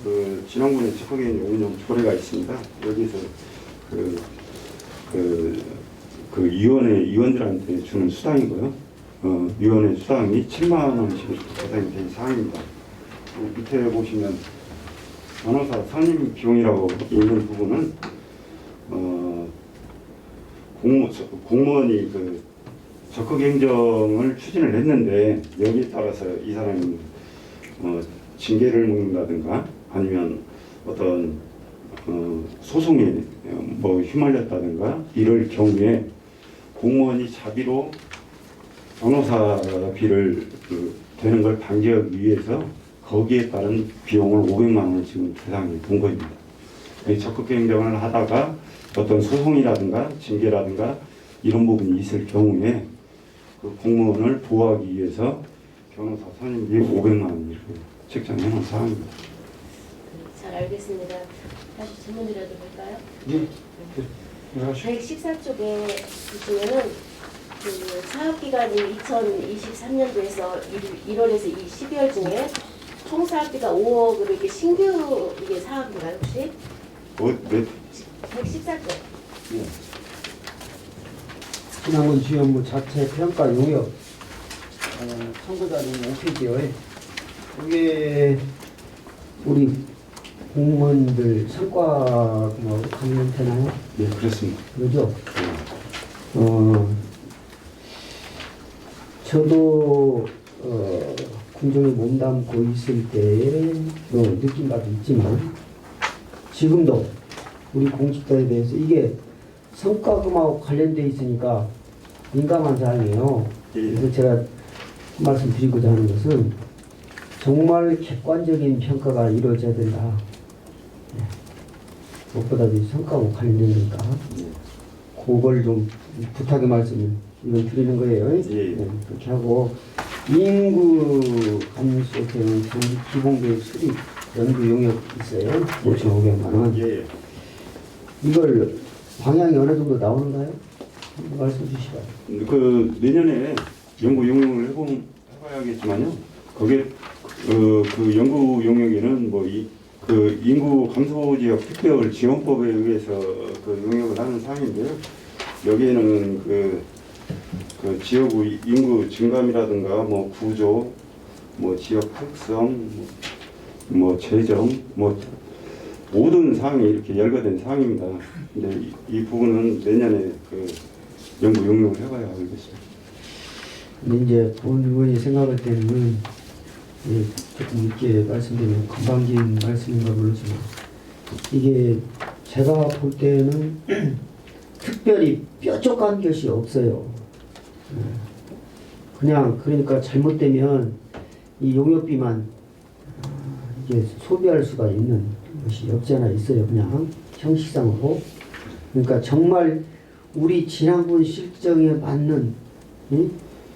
[SPEAKER 2] 그 지난번에 적극행정 운영 조례가 있습니다. 여기서 그 위원들한테 주는 수당이고요. 위원회 수당이 7만 원씩 계산이 된 사항입니다. 밑에 보시면 변호사 선임 비용이라고 있는 부분은 공무원이 그 적극 행정을 추진을 했는데 여기에 따라서 이 사람이 징계를 먹는다든가 아니면 어떤 소송에 뭐 휘말렸다든가 이럴 경우에 공무원이 자비로 변호사비를 되는 걸 방지하기 위해서 거기에 따른 비용을 500만 원을 지금 대상에 둔 겁니다. 적극 행정을 하다가 어떤 소송이라든가 징계라든가 이런 부분이 있을 경우에 그 공무원을 보호하기 위해서 변호사 선임비 500만 원 이렇게 책정해 놓은 사항입니다.
[SPEAKER 8] 잘 알겠습니다. 다시 질문드려도 될까요?
[SPEAKER 1] 예.
[SPEAKER 8] 114쪽에 보시면은 그 사업기간이 2023년도에서 1월에서 12월 중에 총 사업비가 5억으로 이게 신규 이게 사업인가요 혹시?
[SPEAKER 2] 몇?
[SPEAKER 8] 114쪽.
[SPEAKER 2] 예.
[SPEAKER 6] 지난번 지원부 자체 평가 용역 참고자료 5페이지에 이게 우리 공무원들 성과 뭐 관련되나요?
[SPEAKER 2] 네, 그렇습니다.
[SPEAKER 6] 그러죠? 저도 군종에 몸담고 있을 때의 느낀 바도 있지만 지금도 우리 공직자에 대해서 이게 성과금하고 관련돼 있으니까 민감한 사항이에요. 그래서 제가 말씀드리고자 하는 것은 정말 객관적인 평가가 이루어져야 된다. 무엇보다도 성과하고 관련된 거니까 그걸 좀 부탁의 말씀을 이건 드리는 거예요.
[SPEAKER 2] 예.
[SPEAKER 6] 네, 그렇게 하고 인구 감소 대응 장기 기본교육 수립 연구 용역 있어요. 5,500만 원.
[SPEAKER 2] 예.
[SPEAKER 6] 이걸 방향이 어느 정도 나오는가요? 한번 말씀 주시죠.
[SPEAKER 2] 그 내년에 연구 용역을 해봐야겠지만요. 거기에 그 연구 용역에는 뭐 그 인구 감소 지역 특별 지원법에 의해서 그 용역을 하는 사항인데요. 여기에는 그 지역의 인구 증감이라든가 뭐 구조, 뭐 지역 특성, 뭐 재정, 뭐 모든 사항이 이렇게 열거된 사항입니다. 근데 이 부분은 내년에 그 연구 용역을 해봐야 알겠습니다.
[SPEAKER 6] 근데 이제 본 의원이 생각할 때는 조금 이렇게 말씀드리면 건방진 말씀인가 모르지만 이게 제가 볼 때는 특별히 뾰족한 것이 없어요. 그냥 그러니까 잘못되면 이 용역비만 이게 소비할 수가 있는 것이 없지 않아 있어요. 그냥 형식상으로. 그러니까 정말 우리 지난번 실정에 맞는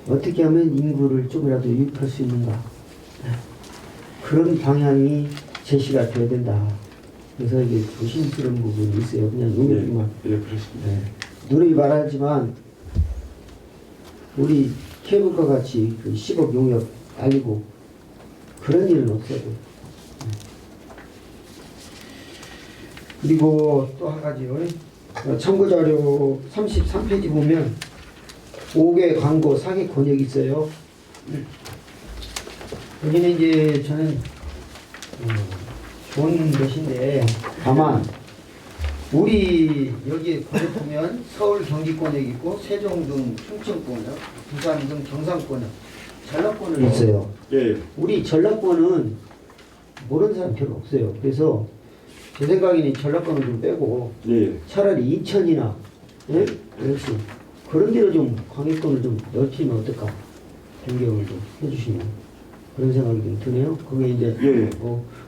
[SPEAKER 6] 어떻게 하면 인구를 좀이라도 유입할 수 있는가 그런 방향이 제시가 되어야 된다. 그래서 이게 조심스러운 부분이 있어요. 그냥 용역비만.
[SPEAKER 2] 예, 그렇습니다.
[SPEAKER 6] 누누이 말하지만 우리 케이블카 같이 그 10억 용역 알리고 그런 일은 없어도. 그리고 또 한 가지요. 참고자료 33페이지 보면 5개 광고 사기 권역이 있어요. 여기는 이제 저는 좋은 것인데 다만 우리 여기 권역 보면 서울 경기권역 있고 세종 등 충청권역, 부산 등 경상권역, 전라권은 있어요.
[SPEAKER 2] 예.
[SPEAKER 6] 우리 전라권은 모르는 사람 별로 없어요. 그래서 제 생각에는 전라권은 좀 빼고
[SPEAKER 2] 예.
[SPEAKER 6] 차라리 인천이나 역시 그런 데로 좀 광역권을 좀 넓히면 어떨까? 변경을 좀 해주시면 그런 생각이 좀 드네요. 그게 이제
[SPEAKER 2] 예.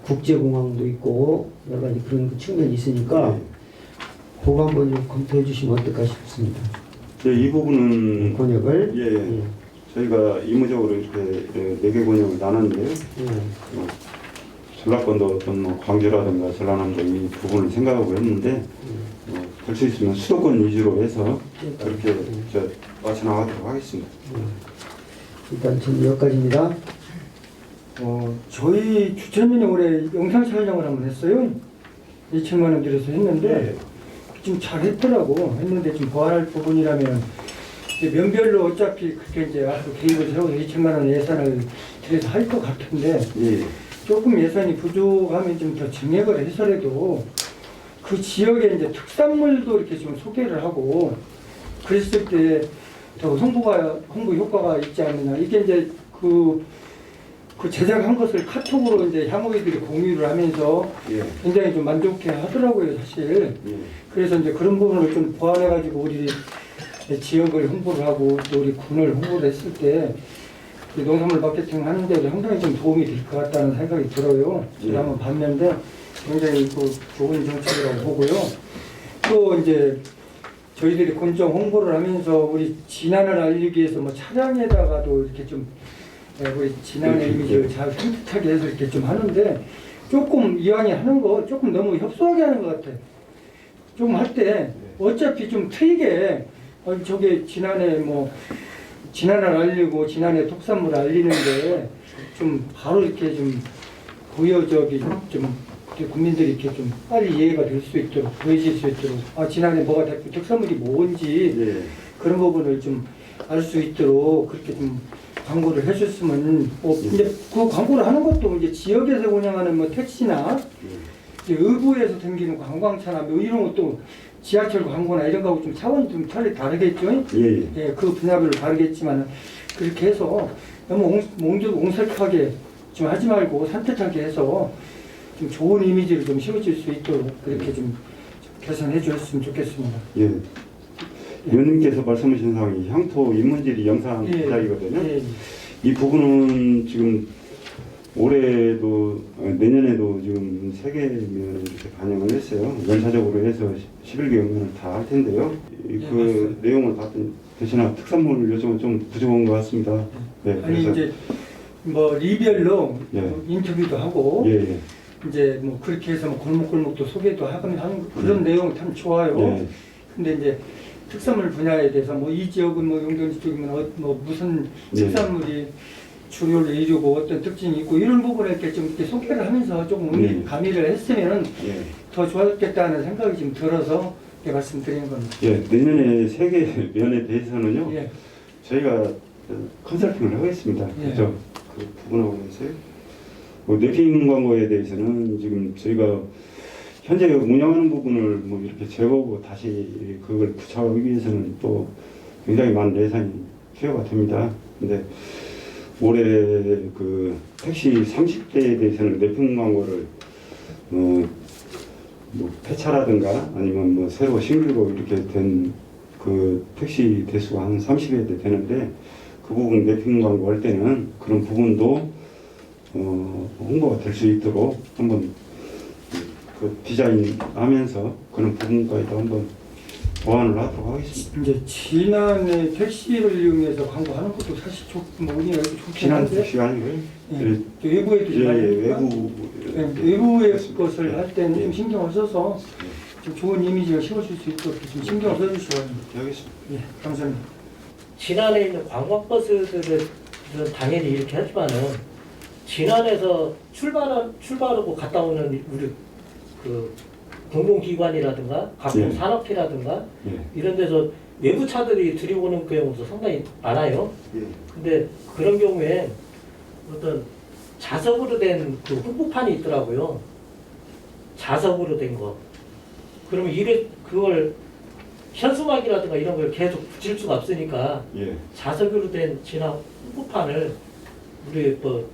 [SPEAKER 6] 국제공항도 있고 여러 가지 그런 측면이 있으니까 그거 한번 좀 검토해 주시면 어떨까 싶습니다.
[SPEAKER 2] 예, 이 부분은
[SPEAKER 6] 권역을
[SPEAKER 2] 예. 저희가 임무적으로 이렇게 4개 권역을 나눴는데요. 전라권도 어떤 뭐 광주라든가 전라남도 이 부분을 생각하고 했는데 될 수 있으면 수도권 위주로 해서 그렇게 맞춰 나가도록 하겠습니다.
[SPEAKER 6] 일단 저는 여기까지입니다.
[SPEAKER 5] 저희 주최민이 올해 영상 촬영을 한번 했어요. 2천만 원 들여서 했는데 좀 잘했더라고. 했는데 좀 보완할 부분이라면 이제 면별로 어차피 그렇게 이제 앞으로 계획을 세워서 2천만 원 예산을 들여서 할 것 같은데
[SPEAKER 2] 예.
[SPEAKER 5] 조금 예산이 부족하면 좀 더 증액을 해서라도 그 지역의 이제 특산물도 이렇게 좀 소개를 하고 그랬을 때 더 홍보 효과가 있지 않느냐. 이게 이제 그 제작한 것을 카톡으로 이제 향후이들이 공유를 하면서
[SPEAKER 2] 예.
[SPEAKER 5] 굉장히 좀 만족해 하더라고요, 사실.
[SPEAKER 2] 예.
[SPEAKER 5] 그래서 이제 그런 부분을 좀 보완해가지고 우리 지역을 홍보를 하고 또 우리 군을 홍보를 했을 때 농산물 마케팅 하는데 상당히 좀 도움이 될 것 같다는 생각이 들어요. 제가 한번 봤는데 굉장히 좋은 정책이라고 보고요. 또 이제 저희들이 곤종 홍보를 하면서 우리 진안을 알리기 위해서 뭐 차량에다가도 이렇게 좀 우리 진안의 이미지를 잘 산뜻하게 해서 이렇게 좀 하는데 조금 이왕에 하는 거 조금 너무 협소하게 하는 것 같아. 좀 할 때 어차피 좀 트이게 저게 진안에 뭐 진안을 알리고 진안의 특산물을 알리는데 좀 바로 이렇게 좀 보여저기 좀 국민들이 이렇게 좀 빨리 이해가 될 수 있도록 보여질 수 있도록 진안에 뭐가 대표 특산물이 뭔지
[SPEAKER 2] 예.
[SPEAKER 5] 그런 부분을 좀 알 수 있도록 그렇게 좀 광고를 해줬으면 이제 그 광고를 하는 것도 이제 지역에서 운영하는 뭐 택시나 이제 의부에서 댕기는 관광차나 뭐 이런 것도 지하철 광고나 이런 거하고 좀 차원이 좀 다르겠죠?
[SPEAKER 2] 예.
[SPEAKER 5] 예, 그 분야별로 다르겠지만 그렇게 해서 너무 옹색하게 좀 하지 말고 산뜻하게 해서 좀 좋은 이미지를 좀 씌워줄 수 있도록 그렇게 좀 개선해 주셨으면 좋겠습니다.
[SPEAKER 2] 예. 의원님께서 말씀하신 사항이 향토 인문지리 영상 제작이거든요. 이 부분은 지금 올해도 내년에도 지금 3개면 이렇게 반영을 했어요. 연차적으로 해서 11개 연구는 다 할 텐데요. 그 내용을 대신에 특산물 요즘은 좀 부족한 것 같습니다. 네,
[SPEAKER 5] 아니 이제 뭐 리별로 인터뷰도 하고
[SPEAKER 2] 예.
[SPEAKER 5] 이제 뭐 그렇게 해서 뭐 골목골목도 소개도 하는 그런 내용 참 좋아요. 근데 이제 특산물 분야에 대해서 뭐 이 지역은 뭐 용전지 쪽이면 뭐 무슨 특산물이 주요를 이루고 어떤 특징이 있고 이런 부분에 이렇게 좀 이렇게 소개를 하면서 조금
[SPEAKER 2] 네.
[SPEAKER 5] 가미를 했으면은
[SPEAKER 2] 예.
[SPEAKER 5] 더 좋았겠다는 생각이 좀 들어서 이렇게 말씀드리는 겁니다.
[SPEAKER 2] 예, 내년에 세계 면에 대해서는요.
[SPEAKER 5] 예.
[SPEAKER 2] 저희가 컨설팅을 하겠습니다.
[SPEAKER 5] 예.
[SPEAKER 2] 그렇죠? 그 부분하고 해서요. 뭐 랩핑 광고에 대해서는 지금 저희가 현재 운영하는 부분을 뭐 이렇게 재보고 다시 그걸 구축하기 위해서는 또 굉장히 많은 예산이 필요가 됩니다. 근데 올해 그 택시 30대에 대해서는 랩핑 광고를 뭐 폐차라든가 아니면 뭐 새로 신규로 이렇게 된 그 택시 대수가 한 30여 대 되는데 그 부분 랩핑 광고 할 때는 그런 부분도 홍보가 될 수 있도록 한번 그 디자인하면서 그런 부분까지도 한번 보완을 하도록 하겠습니다.
[SPEAKER 5] 이제 지난해 택시를 이용해서 광고하는 것도 사실 뭐 의미가 좋긴
[SPEAKER 2] 지난
[SPEAKER 5] 한데
[SPEAKER 2] 택시가 아니고요.
[SPEAKER 5] 예. 또 외부에도
[SPEAKER 2] 예,
[SPEAKER 5] 많이
[SPEAKER 2] 외부
[SPEAKER 5] 외부의
[SPEAKER 2] 그렇습니다.
[SPEAKER 5] 것을 할 때는 좀
[SPEAKER 2] 예.
[SPEAKER 5] 신경을 써서 좀 좋은 이미지가 씌워질 수 있도록 좀 신경을 써주시기 바랍니다.
[SPEAKER 2] 예, 알겠습니다.
[SPEAKER 5] 예, 감사합니다.
[SPEAKER 7] 지난해 있는 관광버스들은 당연히 이렇게 하지만은 지난해에서 출발하고 갔다 오는 우리 그 공공기관이라든가 각종
[SPEAKER 2] 예.
[SPEAKER 7] 산업회라든가
[SPEAKER 2] 예.
[SPEAKER 7] 이런 데서 외부 차들이 들이오는 경우도 상당히 많아요.
[SPEAKER 2] 예.
[SPEAKER 7] 근데 그런 경우에 어떤 자석으로 된 그 홍보판이 있더라고요. 자석으로 된 거. 그러면 그걸 현수막이라든가 이런 걸 계속 붙일 수가 없으니까
[SPEAKER 2] 예.
[SPEAKER 7] 자석으로 된 진화 홍보판을 우리 뭐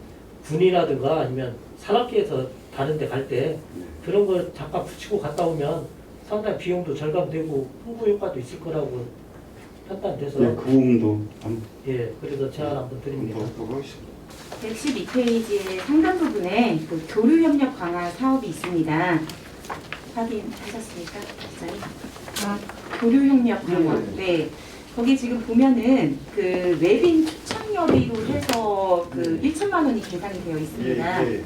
[SPEAKER 7] 군이라든가 아니면 산악회에서 다른 데 갈 때 그런 거 잠깐 붙이고 갔다 오면 상당히 비용도 절감되고 홍보 효과도 있을 거라고 판단돼서
[SPEAKER 2] 예, 그 부분도 한번
[SPEAKER 7] 예, 그래서 제안 한번 드립니다.
[SPEAKER 2] 보도록 하겠습니다.
[SPEAKER 4] 112페이지의 상단 부분에 그 교류 협력 강화 사업이 있습니다. 확인하셨습니까, 기자님? 교류 협력 강화. 네. 거기 지금 보면은 그 웹인 추천료비로 해서 그 1천만 원이 계산이 되어 있습니다.
[SPEAKER 2] 예, 예.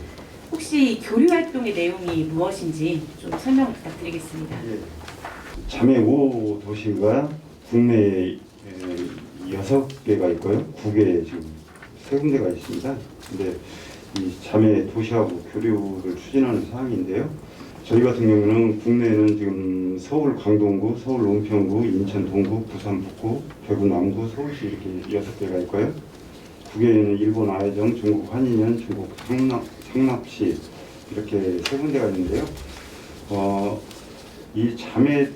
[SPEAKER 4] 혹시 교류 활동의 내용이 무엇인지 좀 설명을 부탁드리겠습니다.
[SPEAKER 2] 예. 자매 5 도시가 국내에 6개가 있고요. 9개 지금 3군데가 있습니다. 근데 이 자매 도시하고 교류를 추진하는 사항인데요. 저희 같은 경우는 국내에는 지금 서울 강동구, 서울 은평구, 인천 동구, 부산 북구, 대구 남구, 서울시 이렇게 6개가 있고요. 9개에는 일본 아해정, 중국 한인현, 중국 상납시 이렇게 3군데가 있는데요. 이 자매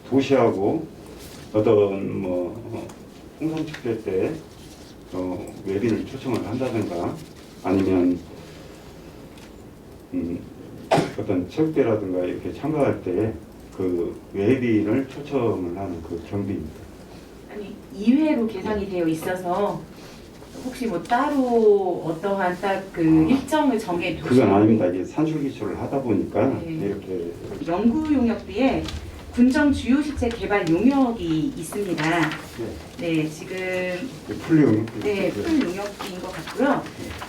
[SPEAKER 2] 도시하고 어떤 뭐 홍성축제 때 외빈을 초청을 한다든가 아니면 어떤 체육대라든가 이렇게 참가할 때 그 외빈을 초청을 하는 그 경비입니다.
[SPEAKER 4] 아니 2회로 계산이 되어 있어서 혹시 뭐 따로 어떠한 딱 그 일정을 정해 두시고
[SPEAKER 2] 그건 아닙니다. 이게 산출기초를 하다 보니까
[SPEAKER 4] 네.
[SPEAKER 2] 이렇게
[SPEAKER 4] 연구 용역비에 군정 주요 시책 개발 용역이 있습니다. 네, 지금
[SPEAKER 2] 풀용
[SPEAKER 4] 네, 풀 용역비인 것 같고요.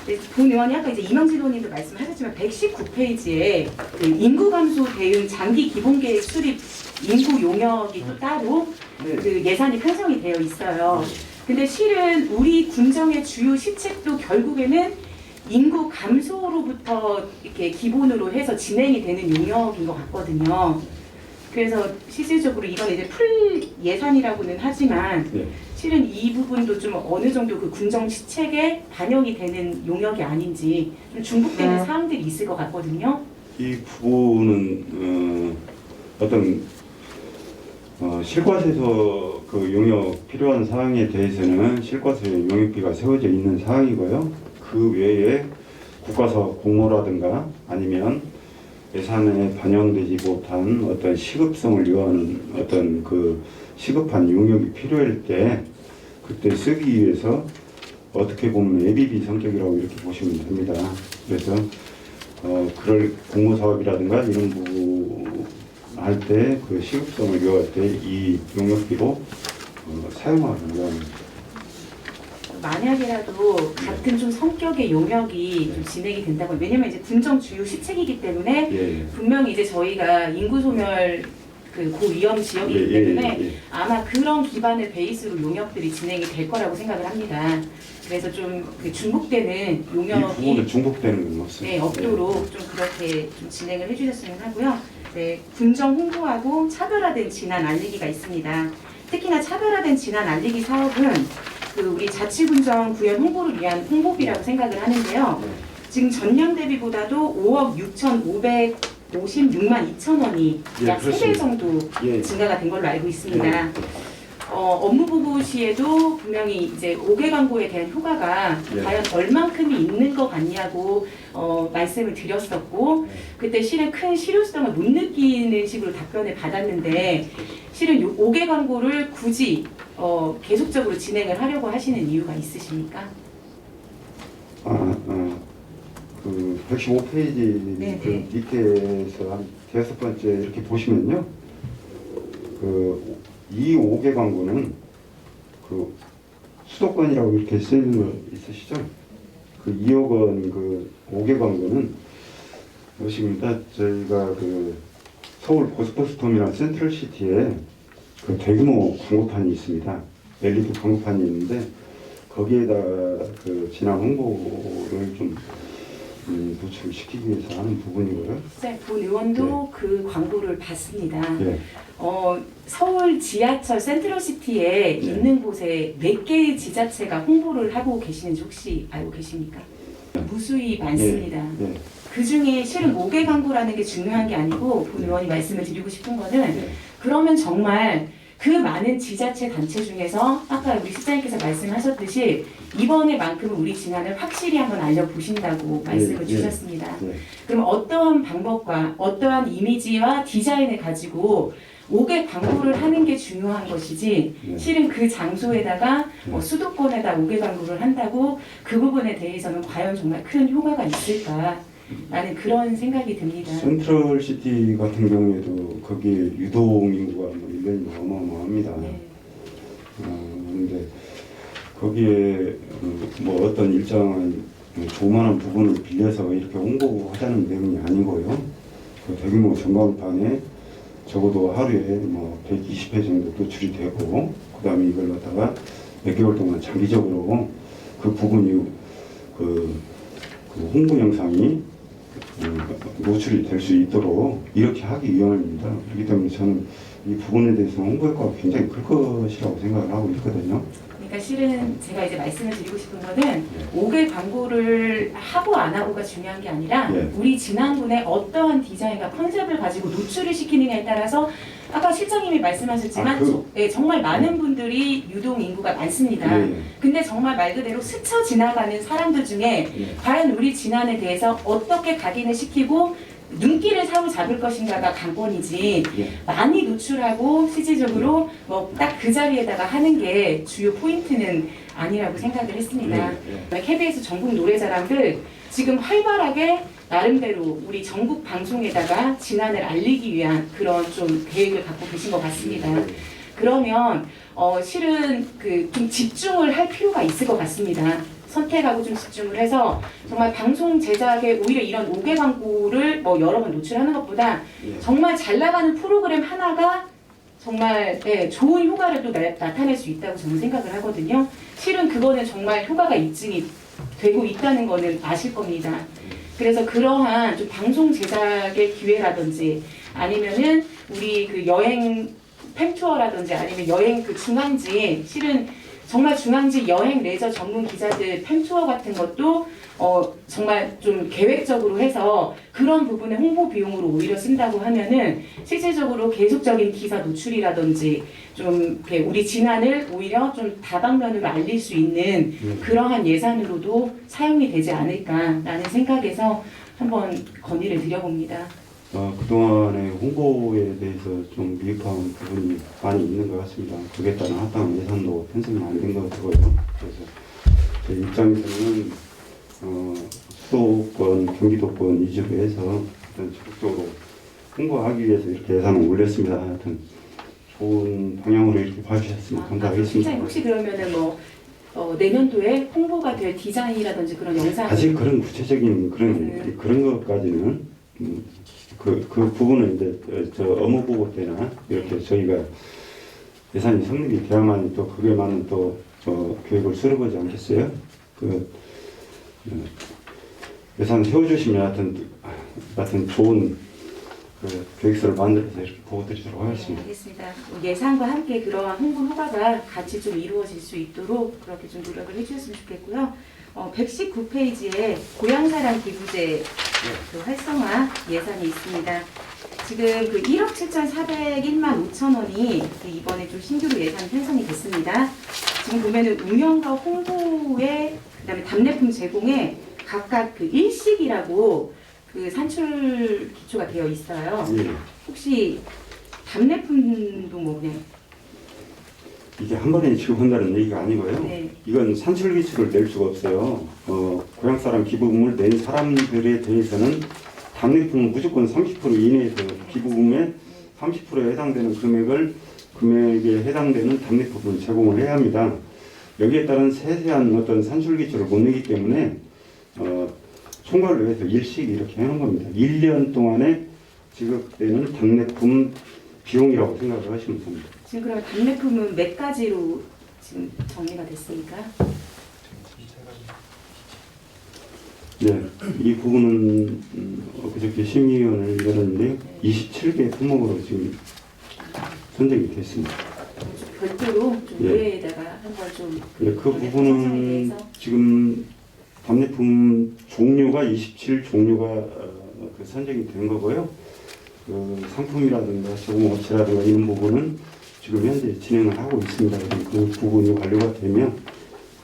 [SPEAKER 4] 네, 본 의원이 아까 이제 이명진 의원님도 말씀하셨지만 119페이지에 그 인구 감소 대응 장기 기본계획 수립 인구 용역이 또 따로 그 예산이 편성이 되어 있어요. 근데 실은 우리 군정의 주요 시책도 결국에는 인구 감소로부터 이렇게 기본으로 해서 진행이 되는 용역인 것 같거든요. 그래서 실질적으로 이건 이제 풀 예산이라고는 하지만
[SPEAKER 2] 네.
[SPEAKER 4] 실은 이 부분도 좀 어느 정도 그 군정 시책에 반영이 되는 용역이 아닌지 좀 중복되는 사항들이 있을 것 같거든요.
[SPEAKER 2] 이 부분은 어떤 실과세서 그 용역 필요한 사항에 대해서는 실과세 용역비가 세워져 있는 사항이고요. 그 외에 국가사업 공모라든가 아니면 예산에 반영되지 못한 어떤 시급성을 요하는 어떤 그 시급한 용역이 필요할 때 그때 쓰기 위해서 어떻게 보면 예비비 성격이라고 이렇게 보시면 됩니다. 그래서 그럴 공모사업이라든가 이런 부분 할 때 그 시급성을 요할 때 이 용역비로 사용하는 요합니다.
[SPEAKER 4] 만약이라도 같은 좀 성격의 용역이 좀 진행이 된다고 왜냐면 이제 군정 주요 시책이기 때문에
[SPEAKER 2] 예.
[SPEAKER 4] 분명히 이제 저희가 인구 소멸 그 고위험 지역이기
[SPEAKER 2] 예, 예,
[SPEAKER 4] 때문에
[SPEAKER 2] 예.
[SPEAKER 4] 아마 그런 기반을 베이스로 용역들이 진행이 될 거라고 생각을 합니다. 그래서 좀 그 중복되는
[SPEAKER 2] 이 부분에
[SPEAKER 4] 용역이
[SPEAKER 2] 중복되는 건 없어요.
[SPEAKER 4] 네, 없도록 좀 그렇게 좀 진행을 해주셨으면 하고요. 네, 군정 홍보하고 차별화된 진안 알리기가 있습니다. 특히나 차별화된 진안 알리기 사업은 그 우리 자치군정 구현 홍보를 위한 홍보비라고 생각을 하는데요. 지금 전년 대비보다도 5억 6,556만 2천 원이
[SPEAKER 2] 예,
[SPEAKER 4] 약 3배
[SPEAKER 2] 그렇습니다.
[SPEAKER 4] 정도
[SPEAKER 2] 예.
[SPEAKER 4] 증가가 된 걸로 알고 있습니다.
[SPEAKER 2] 예.
[SPEAKER 4] 업무보고 시에도 분명히 이제 5개 광고에 대한 효과가
[SPEAKER 2] 예.
[SPEAKER 4] 과연 얼만큼이 있는 것 같냐고 말씀을 드렸었고 그때 실은 큰 실효성을 못 느끼는 식으로 답변을 받았는데 실은 5개 광고를 굳이 계속적으로 진행을 하려고 하시는 이유가 있으십니까?
[SPEAKER 2] 그 115페이지
[SPEAKER 4] 네,
[SPEAKER 2] 그
[SPEAKER 4] 네.
[SPEAKER 2] 밑에서 한 5번째 이렇게 보시면요. 그 이 5개 광고는 그 수도권이라고 이렇게 써 있는 거 있으시죠? 그 2억 원 그 5개 광고는 보시니까 저희가 그 서울 고스포스터미널 센트럴시티에 그 대규모 광고판이 있습니다. LED 광고판이 있는데 거기에다 그 지난 홍보를 좀 노출시키기 위해서 하는 부분이고요.
[SPEAKER 4] 네, 본 의원도 그 광고를 봤습니다.
[SPEAKER 2] 예.
[SPEAKER 4] 서울 지하철 센트럴시티에 있는 곳에 몇 개의 지자체가 홍보를 하고 계시는지 혹시 알고 계십니까? 무수히 많습니다.
[SPEAKER 2] 예.
[SPEAKER 4] 그 중에 실은 5개 광고라는 게 중요한 게 아니고 본 의원이 말씀을 드리고 싶은 거는
[SPEAKER 2] 예.
[SPEAKER 4] 그러면 정말 그 많은 지자체 단체 중에서 아까 우리 시장님께서 말씀하셨듯이 이번에만큼은 우리 진안을 확실히 한번 알려보신다고 말씀을
[SPEAKER 2] 예.
[SPEAKER 4] 주셨습니다.
[SPEAKER 2] 예.
[SPEAKER 4] 그럼 어떠한 방법과 어떠한 이미지와 디자인을 가지고 5개 광고를 하는 게 중요한 것이지
[SPEAKER 2] 네.
[SPEAKER 4] 실은 그 장소에다가 수도권에다 5개 광고를 한다고 그 부분에 대해서는 과연 정말 큰 효과가 있을까라는 그런 생각이 듭니다.
[SPEAKER 2] 센트럴시티 같은 경우에도 거기에 유동 인구가 뭐 인원이 어마어마합니다.
[SPEAKER 4] 네.
[SPEAKER 2] 그런데 거기에 뭐 어떤 일정한 조만한 부분을 빌려서 이렇게 홍보하자는 내용이 아니고요. 그 대규모 전광판에 적어도 하루에 뭐 120회 정도 노출이 되고 그다음에 이걸 갖다가 몇 개월 동안 장기적으로 그 부분이 그 홍보 영상이 노출이 될 수 있도록 이렇게 하기 위함입니다. 그렇기 때문에 저는 이 부분에 대해서 홍보 효과가 굉장히 클 것이라고 생각을 하고 있거든요.
[SPEAKER 4] 그러니까 실은 제가 이제 말씀을 드리고 싶은 거는 5개 광고를 하고 안 하고가 중요한 게 아니라
[SPEAKER 2] 예.
[SPEAKER 4] 우리 진안군의 어떠한 디자인과 컨셉을 가지고 노출을 시키느냐에 따라서 아까 실장님이 말씀하셨지만 정말 많은 분들이 유동 인구가 많습니다.
[SPEAKER 2] 예.
[SPEAKER 4] 근데 정말 말 그대로 스쳐 지나가는 사람들 중에 과연 우리 진안에 대해서 어떻게 각인을 시키고 눈길을 사로잡을 것인가가 관건이지 많이 노출하고 실질적으로 뭐 딱 그 자리에다가 하는 게 주요 포인트는 아니라고 생각을 했습니다. KBS 전국 노래자랑들 지금 활발하게 나름대로 우리 전국 방송에다가 진안을 알리기 위한 그런 좀 계획을 갖고 계신 것 같습니다. 그러면 실은 그 좀 집중을 할 필요가 있을 것 같습니다. 선택하고 좀 집중을 해서 정말 방송 제작에 오히려 이런 5개 광고를 뭐 여러 번 노출하는 것보다 정말 잘 나가는 프로그램 하나가 정말 좋은 효과를 또 나타낼 수 있다고 저는 생각을 하거든요. 실은 그거는 정말 효과가 입증이 되고 있다는 거는 아실 겁니다. 그래서 그러한 좀 방송 제작의 기회라든지 아니면은 우리 그 여행 팸투어라든지 아니면 여행 그 중앙지 실은 정말 중앙지 여행 레저 전문 기자들 팸투어 같은 것도 정말 좀 계획적으로 해서 그런 부분에 홍보 비용으로 오히려 쓴다고 하면은 실질적으로 계속적인 기사 노출이라든지 좀 이렇게 우리 진안을 오히려 좀 다방면으로 알릴 수 있는 그러한 예산으로도 사용이 되지 않을까라는 생각에서 한번 건의를 드려봅니다.
[SPEAKER 2] 그동안의 홍보에 대해서 좀 미흡한 부분이 많이 있는 것 같습니다. 그에 따른 합당 예산도 편성이 안 된 것 같고요. 그래서 제 입장에서는 수도권, 경기도권 위주로 해서 일단 적극적으로 홍보하기 위해서 이렇게 예산을 올렸습니다. 하여튼 좋은 방향으로 이렇게 봐주셨으면 감사하겠습니다.
[SPEAKER 4] 실장님 혹시 그러면은 뭐 내년도에 홍보가 될 디자인이라든지 그런 영상
[SPEAKER 2] 아직 그런 구체적인 그런 것까지는 그 부분은 이제 저 업무 보고 때나 이렇게 저희가 예산이 성립이 돼야만 또 그에 맞는 또 계획을 세워보지 않겠어요? 예산 세워주시면 하여튼 좋은 그 계획서를 만들어서 이렇게 보고드리도록
[SPEAKER 4] 네,
[SPEAKER 2] 하겠습니다.
[SPEAKER 4] 알겠습니다. 예산과 함께 그러한 홍보 효과가 같이 좀 이루어질 수 있도록 그렇게 좀 노력을 해주셨으면 좋겠고요. 119페이지에 고향사랑 기부제 그 활성화 예산이 있습니다. 지금 그 1억 7,401만 5천 원이 이번에 좀 신규로 예산 편성이 됐습니다. 지금 보면은 운영과 홍보에 그다음에 답례품 제공에 각각 그 일식이라고 그 산출 기초가 되어 있어요.
[SPEAKER 2] 예.
[SPEAKER 4] 혹시 답례품도 뭐 그냥
[SPEAKER 2] 이게 한 번에 지급한다는 얘기가 아니고요.
[SPEAKER 4] 네.
[SPEAKER 2] 이건 산출 기초를 낼 수가 없어요. 고향 사람 기부금을 낸 사람들에 대해서는 답례품은 무조건 30% 이내에서 기부금의 30%에 해당되는 금액에 해당되는 답례품을 제공을 해야 합니다. 여기에 따른 세세한 어떤 산출 기초를 못 내기 때문에 총괄을 해서 일식 이렇게 해놓은 겁니다. 1년 동안에 지급되는 답례품 비용이라고 생각을 하시면 됩니다.
[SPEAKER 4] 지금 그럼 답례품은 몇 가지로 지금 정리가 됐습니까?
[SPEAKER 2] 네, 이 부분은 그저께 심의위원을 열었는데 27개 품목으로 지금 선정이 됐습니다.
[SPEAKER 4] 별도로 좀
[SPEAKER 2] 예.
[SPEAKER 4] 의회에다가 한번 좀
[SPEAKER 2] 네, 그 부분은 지금 답례품 종류가 27종류가 그 선정이 된 거고요. 그 상품이라든가 제공업체라든가 이런 부분은 지금 현재 진행을 하고 있습니다. 그 부분이 완료가 되면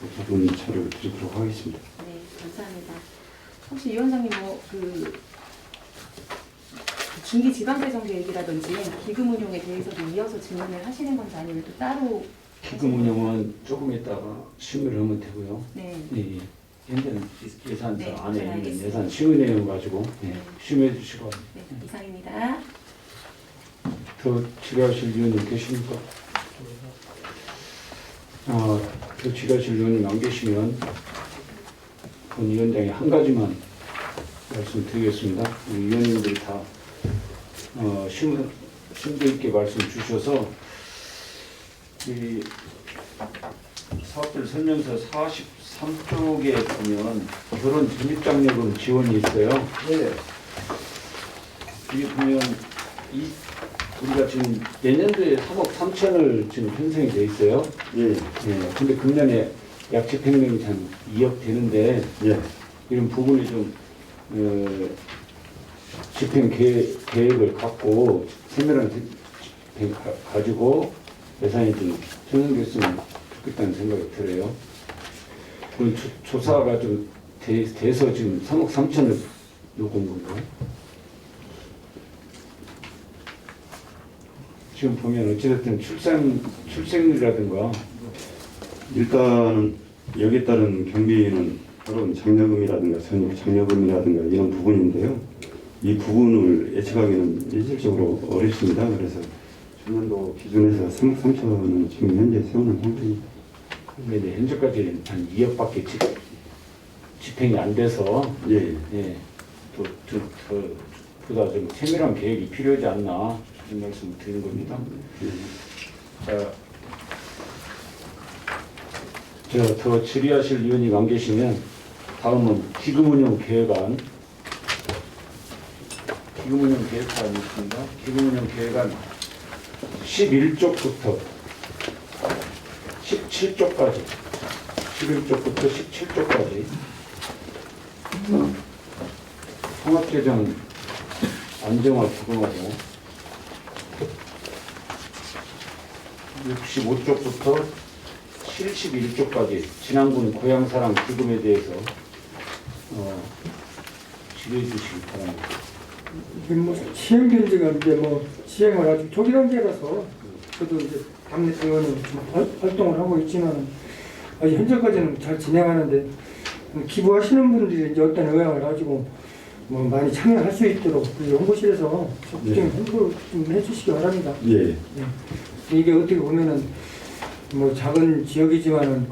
[SPEAKER 2] 그 부분 차를 드리도록 하겠습니다.
[SPEAKER 4] 네, 감사합니다. 혹시 위원장님 그 중기 지방재정 계획이라든지 기금 운용에 대해서도 이어서 질문을 하시는 건지 아니면 또 따로
[SPEAKER 1] 기금 운영은 조금 있다가 심의를 하면 되고요.
[SPEAKER 4] 네.
[SPEAKER 1] 예. 현재는 예산서
[SPEAKER 4] 네,
[SPEAKER 1] 안에
[SPEAKER 4] 잘
[SPEAKER 1] 있는
[SPEAKER 4] 알겠습니다.
[SPEAKER 1] 예산 심의 내용 가지고
[SPEAKER 4] 네.
[SPEAKER 1] 심의해 주시고
[SPEAKER 4] 네, 이상입니다.
[SPEAKER 1] 더 질의하실 위원님 계십니까? 더 질의하실 위원님 안 계시면 본 위원장이 한 가지만 말씀드리겠습니다. 우리 위원님들이 다 심도 있게 말씀 주셔서 이 사업들 설명서 43쪽에 보면 결혼 전입장려금 지원이 있어요. 이게 보면 우리가 지금 내년도에 3억 3천을 지금 편성이 돼 있어요.
[SPEAKER 2] 예,
[SPEAKER 1] 근데 금년에 약 집행력이 한 2억 되는데
[SPEAKER 2] 예,
[SPEAKER 1] 이런 부분이 좀 집행 계획을 갖고 세밀한 집행 가지고 예산이 좀 편성됐으면 좋겠다는 생각이 들어요. 그 조사가 좀 돼서 지금 3억 3천을 요구한 건가요? 지금 보면 어찌됐든 출생률이라든가
[SPEAKER 2] 일단은 여기에 따른 경비는 결혼 장려금이라든가 전입 장려금이라든가 이런 부분인데요. 이 부분을 예측하기는 현실적으로 어렵습니다. 그래서 전년도 기준에서 3억 3천은 지금 현재 세우는 상태입니다.
[SPEAKER 1] 근데 현재까지 한 2억밖에 집행이 안 돼서
[SPEAKER 2] 예,
[SPEAKER 1] 보다 좀 세밀한 계획이 필요하지 않나 이런 말씀을 드리는 겁니다. 자, 더 질의하실 위원이 안 계시면 다음은 기금운용 계획안. 기금운용 계획안이 있습니다. 기금운용 계획안 11쪽부터 17쪽까지 11쪽부터 17쪽까지 통합재정 안정화 부분하고 65쪽부터 71쪽까지 진안군 고향사랑 기금에 대해서 질의해 주시기 바랍니다.
[SPEAKER 5] 이게 뭐 시행 변제가 이제 뭐 시행을 아주 초기 단계라서 저도 이제 당내 의원은 좀 활동을 하고 있지만 아직 현재까지는 잘 진행하는데 기부하시는 분들이 이제 어떤 의향을 가지고 뭐 많이 참여할 수 있도록 그 연구실에서 적극적인 홍보를 좀 해주시기 바랍니다.
[SPEAKER 2] 예,
[SPEAKER 5] 이게 어떻게 보면은 뭐 작은 지역이지만은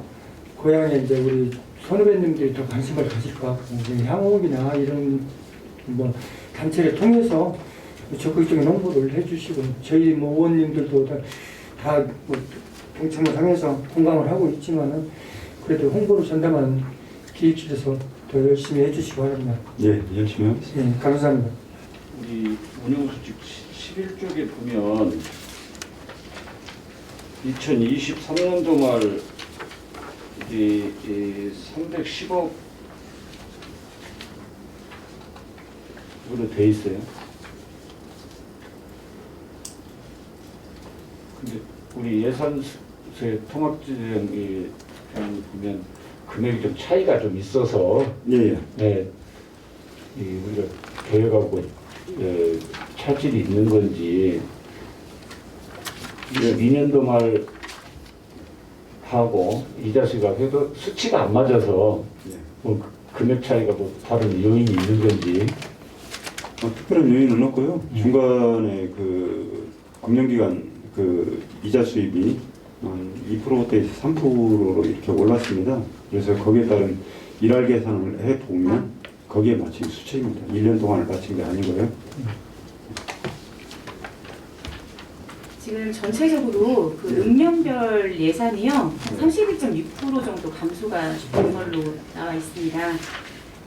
[SPEAKER 5] 고향에 이제 우리 선후배님들이 더 관심을 가질 것 같고 향후이나 이런 뭐 단체를 통해서 적극적인 홍보를 해주시고 저희 뭐 의원님들도 다뭐 동참을 하면서 공감을 하고 있지만은 그래도 홍보를 전담하는 기획실에서 더 열심히 해주시기 바랍니다.
[SPEAKER 2] 예, 열심히 하겠습니다.
[SPEAKER 5] 네, 감사합니다.
[SPEAKER 1] 우리 운영수칙 11쪽에 보면 2023년도 말 이 310억으로 돼 있어요. 근데 우리 예산서의 통합지정이 보면 금액이 좀 차이가 좀 있어서
[SPEAKER 2] 예, 예.
[SPEAKER 1] 네, 우리가 계획하고 차질이 있는 건지 22년도 말 하고 이자수가 그래도 수치가 안 맞아서
[SPEAKER 2] 예.
[SPEAKER 1] 뭐 금액 차이가 뭐 다른 요인이 있는 건지
[SPEAKER 2] 특별한 요인은 없고요. 중간에 그 금융기관 그 이자 수입이 한 2%대에서 3%로 이렇게 올랐습니다. 그래서 거기에 따른 일할 계산을 해 보면 거기에 맞춘 수치입니다. 1년 동안을 맞춘 게 아니고요.
[SPEAKER 4] 지금 전체적으로 그 읍면별 예산이요 한 31.6% 정도 감소가 된 걸로 나와 있습니다.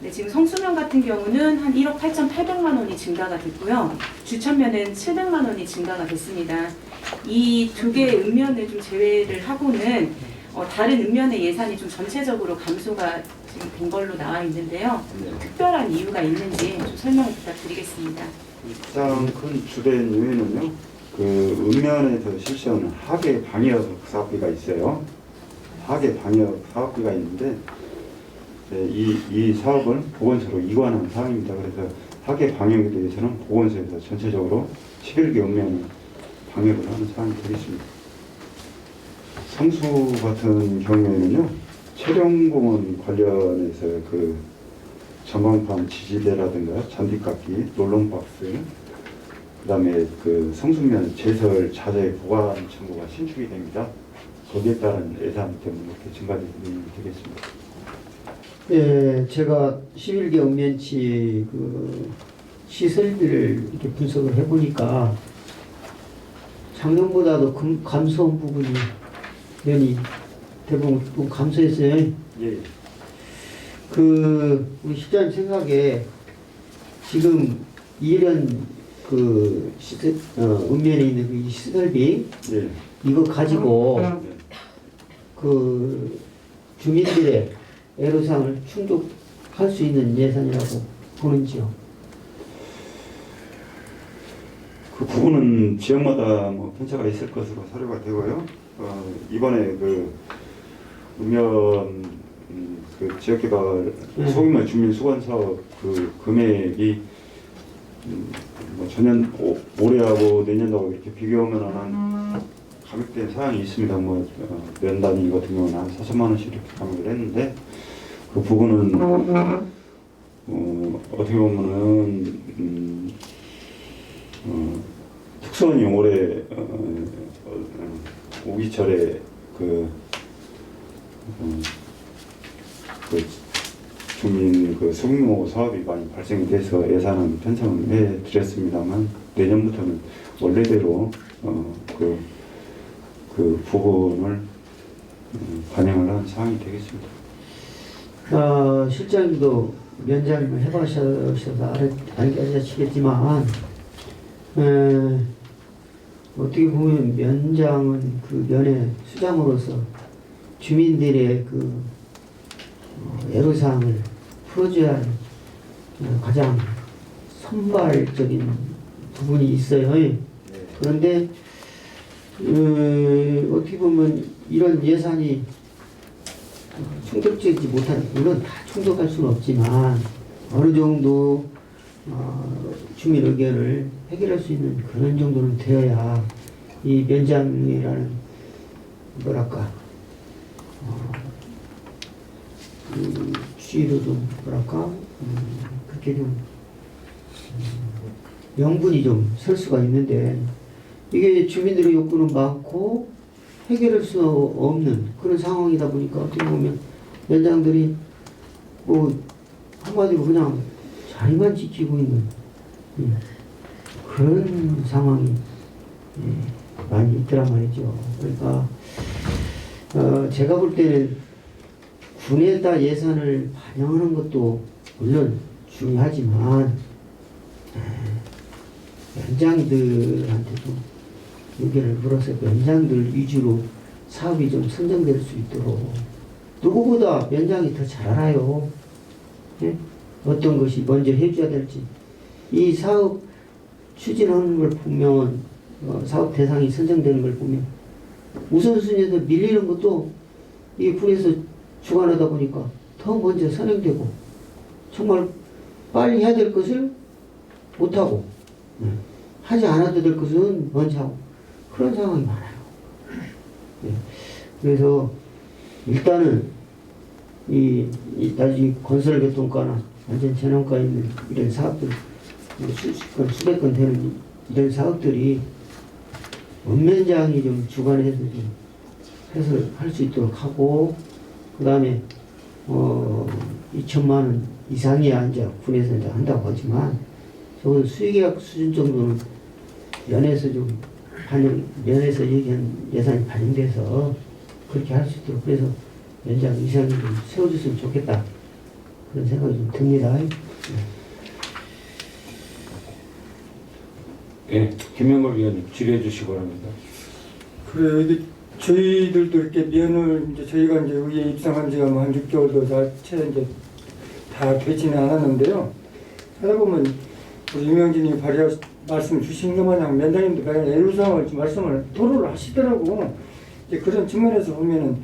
[SPEAKER 4] 네, 지금 성수면 같은 경우는 한 1억 8,800만 원이 증가가 됐고요. 주천면은 700만 원이 증가가 됐습니다. 이 두 개의 읍면을 좀 제외를 하고는 다른 읍면의 예산이 좀 전체적으로 감소가 지금 된 걸로 나와 있는데요. 특별한 이유가 있는지 좀 설명 부탁드리겠습니다.
[SPEAKER 2] 가장 큰 주된 요인은요. 그 읍면에서 실시하는 하계 방역 사업비가 있어요. 하계 방역 사업비가 있는데 이 사업은 보건소로 이관한 사항입니다. 그래서 하계 방역에 대해서는 보건소에서 전체적으로 11개 읍면을 방역을 하는 사항이 되겠습니다. 성수 같은 경우에는요, 체령공원 관련해서 그 전광판 지지대라든가 잔디깎기, 롤롱박스, 그다음에 그 성수면 제설 자재 보관 청구가 신축이 됩니다. 거기에 따른 예산 때문에 이렇게 증가되는 되겠습니다.
[SPEAKER 6] 예, 제가 11개 읍면치 그 시설비를 이렇게 분석을 해보니까 작년보다도 감소한 부분이 면이 대부분 감소했어요.
[SPEAKER 2] 예.
[SPEAKER 6] 그 우리 실장님 생각에 지금 이런 그 읍면에 있는 그 시설비
[SPEAKER 2] 예.
[SPEAKER 6] 이거 가지고 그 주민들의 애로사항을 충족할 수 있는 예산이라고 보는지요?
[SPEAKER 2] 그 부분은 지역마다 뭐 편차가 있을 것으로 사료가 되고요. 이번에 그 읍면 그 지역개발 소규모 주민 수건 사업 그 금액이 뭐 전년 올해하고 내년하고 이렇게 비교하면 한 가격대 사항이 있습니다. 뭐 면 단위 같은 경우는 한 4천만 원씩 이렇게 가격을 했는데 그 부분은 어떻게 보면은 특수원이 올해 오기철에 그 주민 그 소규모 사업이 많이 발생이 돼서 예산은 편성을 해드렸습니다만 내년부터는 원래대로 그 부분을 반영을 한 사항이 되겠습니다.
[SPEAKER 6] 실장님도 면장을 해보셔서 알겠지만 어떻게 보면 면장은 그 면의 수장으로서 주민들의 그 애로사항을 풀어줘야 하는 가장 선발적인 부분이 있어요. 그런데 어떻게 보면 이런 예산이 충족되지 못하는, 물론 다 충족할 수는 없지만 어느 정도 주민 의견을 해결할 수 있는 그런 정도는 되어야 이 면장이라는 뭐랄까 취지도 좀 뭐랄까 그렇게 좀 명분이 좀 설 수가 있는데 이게 주민들의 욕구는 많고 해결할 수 없는 그런 상황이다 보니까 어떻게 보면 면장들이 뭐 한마디로 그냥 자리만 지키고 있는 그런 상황이 많이 있더란 말이죠. 그러니까 제가 볼 때는 군에다 예산을 반영하는 것도 물론 중요하지만 연장들한테도 의견을 물어서 연장들 위주로 사업이 좀 선정될 수 있도록 누구보다 연장이 더 잘 알아요. 예? 어떤 것이 먼저 해줘야 될지. 이 사업 추진하는 걸 보면 사업 대상이 선정되는 걸 보면 우선순위에서 밀리는 것도 이 군에서 주관하다 보니까 더 먼저 선행되고 정말 빨리 해야 될 것을 못하고 하지 않아도 될 것은 먼저 하고 그런 상황이 많아요. 그래서 일단은 나중에 건설교통과나 안전재난과에 있는 이런 사업들 수십 건, 수백 건 되는 이런 사업들이 원면장이 좀 주관해서 좀 해설할 수 있도록 하고 그 다음에 2천만 원 이상이야 이제 군에서 이제 한다고 하지만 적어도 수의계약 수준 정도는 면에서 좀 면에서 얘기한 예산이 반영돼서 그렇게 할 수 있도록 그래서 연장 이상이 좀 세워줬으면 좋겠다 그런 생각이 좀 듭니다.
[SPEAKER 1] 네, 김영걸 위원님 질의해 주시기 바랍니다.
[SPEAKER 5] 그래요. 이게 저희들도 이렇게 면을 이제 저희가 이제 의회에 입성한 지가 한 6개월도 채 이제 다 되지는 않았는데요. 하다 보면 우리 유명진이 말씀 주신 것 마냥 면장님도 그냥 애로사항을 좀 말씀을 토로를 하시더라고. 이제 그런 측면에서 보면은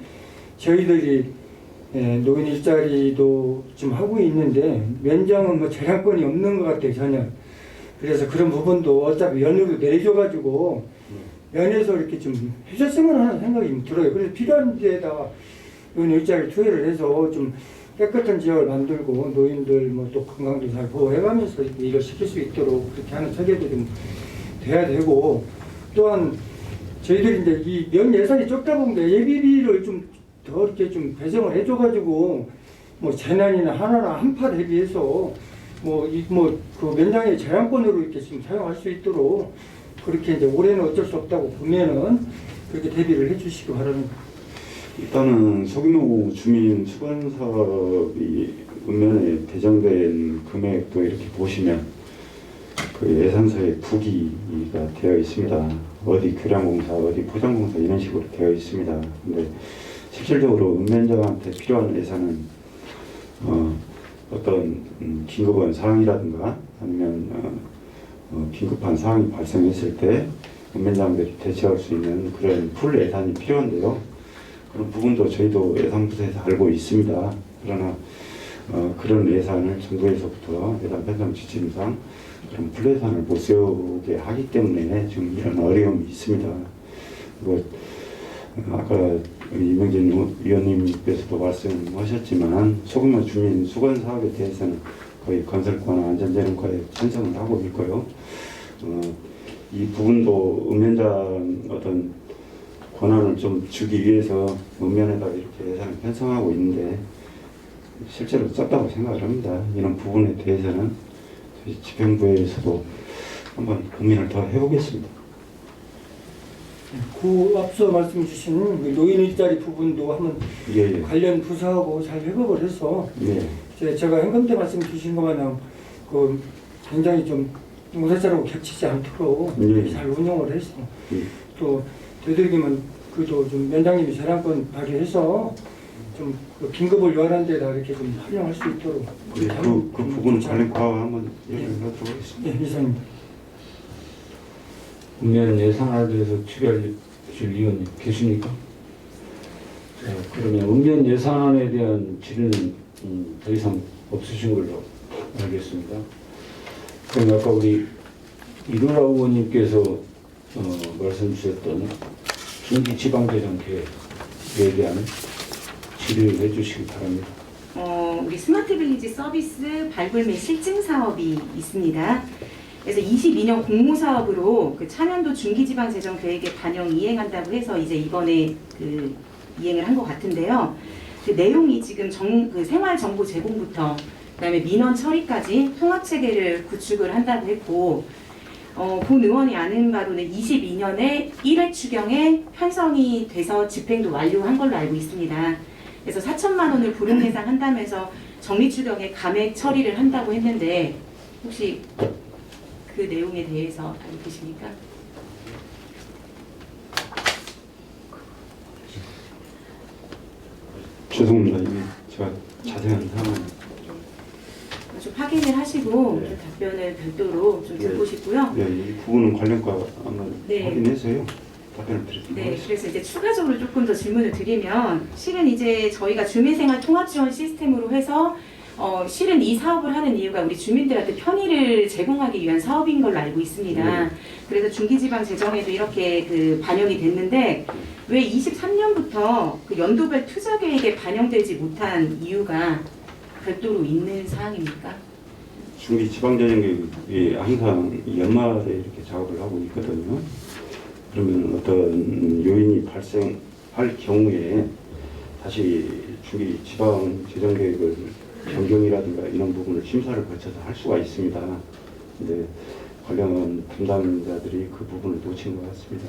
[SPEAKER 5] 저희들이 노인 일자리도 좀 하고 있는데 면장은 뭐 재량권이 없는 것 같아요 전혀. 그래서 그런 부분도 어차피 연으로 내줘가지고 면에서 이렇게 좀 해줬으면 하는 생각이 좀 들어요. 그래서 필요한 데에다가 노인 일자리 투여를 해서 좀 깨끗한 지역을 만들고 노인들 뭐 또 건강도 잘 보호해가면서 이렇게 일을 시킬 수 있도록 그렇게 하는 체계도 좀 돼야 되고 또한 저희들이 이제 이 면 예산이 적다 보니까 예비비를 좀 더 이렇게 좀 배정을 해줘가지고 뭐 재난이나 하나나 한파 대비해서 그 면장의 재량권으로 이렇게 좀 사용할 수 있도록 그렇게 이제 올해는 어쩔 수 없다고 보면은 그렇게 대비를 해주시기 바랍니다.
[SPEAKER 2] 일단은 소규모 주민 수건 사업이 읍면에 배정된 금액도 이렇게 보시면 그 예산서에 부기가 되어 있습니다. 어디 교량공사, 어디 포장공사 이런 식으로 되어 있습니다. 근데 실질적으로 읍면장한테 필요한 예산은 어떤 긴급한 상황이라든가 아니면 긴급한 상황이 발생했을 때 읍면장들이 대처할 수 있는 그런 풀 예산이 필요한데요. 그런 부분도 저희도 예산부서에서 알고 있습니다. 그러나 그런 예산을 정부에서부터 예산 편성 지침상 그런 풀 예산을 못 세우게 하기 때문에 지금 이런 어려움이 있습니다. 그리고 아까 이명진 위원님께서도 말씀하셨지만 소규모 주민 수건 사업에 대해서는 거의 건설과나 안전재능과에 찬성을 하고 있고요. 이 부분도 읍면장 어떤 권한을 좀 주기 위해서 읍면에다가 이렇게 예산을 편성하고 있는데 실제로 썼다고 생각을 합니다. 이런 부분에 대해서는 저희 집행부에서도 한번 고민을 더 해보겠습니다.
[SPEAKER 5] 그 앞서 말씀 주신 노인 일자리 부분도 한번
[SPEAKER 2] 예.
[SPEAKER 5] 관련 부서하고 잘 협업을 해서
[SPEAKER 2] 예.
[SPEAKER 5] 제가 현금 때 말씀 주신 것 마냥 그 굉장히 좀 공사자라고 겹치지 않도록
[SPEAKER 2] 예.
[SPEAKER 5] 잘 운영을 해서
[SPEAKER 2] 예.
[SPEAKER 5] 또 되도록이면 그도 좀 면장님이 재량권 발휘해서 좀 그 긴급을 요하는 데다 이렇게 좀 활용할 수 있도록
[SPEAKER 2] 그 부분 관련 과와 한번 얘기를 하도록 하겠습니다.
[SPEAKER 5] 예, 이상입니다.
[SPEAKER 1] 읍면 예산안에 대해서 취재하실 위원님 계십니까? 그러면 읍면 예산안에 대한 질의는 더 이상 없으신 걸로 알겠습니다. 그럼 아까 우리 이루라 의원님께서 말씀 주셨던 중기지방재정 계획에 대한 질의를 해주시기 바랍니다.
[SPEAKER 4] 우리 스마트 빌리지 서비스 발굴 및 실증 사업이 있습니다. 그래서 22년 공모 사업으로 그 차년도 중기지방재정 계획에 반영 이행한다고 해서 이제 이번에 그 이행을 한 것 같은데요. 그 내용이 지금 그 생활정보 제공부터 그다음에 민원 처리까지 통합 체계를 구축을 한다고 했고 본 의원이 아는 바로는 22년에 1회 추경에 편성이 돼서 집행도 완료한 걸로 알고 있습니다. 그래서 4천만 원을 보름 예상한다면서 정리 추경에 감액 처리를 한다고 했는데 혹시 그 내용에 대해서 알고 계십니까?
[SPEAKER 2] 죄송합니다. 이게 제가 자세한 상황.
[SPEAKER 4] 좀 확인을 하시고
[SPEAKER 2] 네.
[SPEAKER 4] 좀 답변을 별도로 좀 듣고 싶고요.
[SPEAKER 2] 네, 이 부분은 관련과 한번
[SPEAKER 4] 네.
[SPEAKER 2] 확인해서요. 답변을 드리도록
[SPEAKER 4] 네,
[SPEAKER 2] 하겠습니다.
[SPEAKER 4] 그래서 이제 추가적으로 조금 더 질문을 드리면 실은 이제 저희가 주민생활 통합지원 시스템으로 해서 실은 이 사업을 하는 이유가 우리 주민들한테 편의를 제공하기 위한 사업인 걸로 알고 있습니다.
[SPEAKER 2] 네.
[SPEAKER 4] 그래서 중기지방 재정에도 이렇게 그 반영이 됐는데 왜 23년부터 그 연도별 투자 계획에 반영되지 못한 이유가 별도로 있는 사항입니까?
[SPEAKER 2] 중기 지방재정계획이 항상 연말에 이렇게 작업을 하고 있거든요. 그러면 어떤 요인이 발생할 경우에 다시 중기 지방재정계획을 변경이라든가 이런 부분을 심사를 거쳐서 할 수가 있습니다. 근데 관련 담당자들이 그 부분을 놓친 것 같습니다.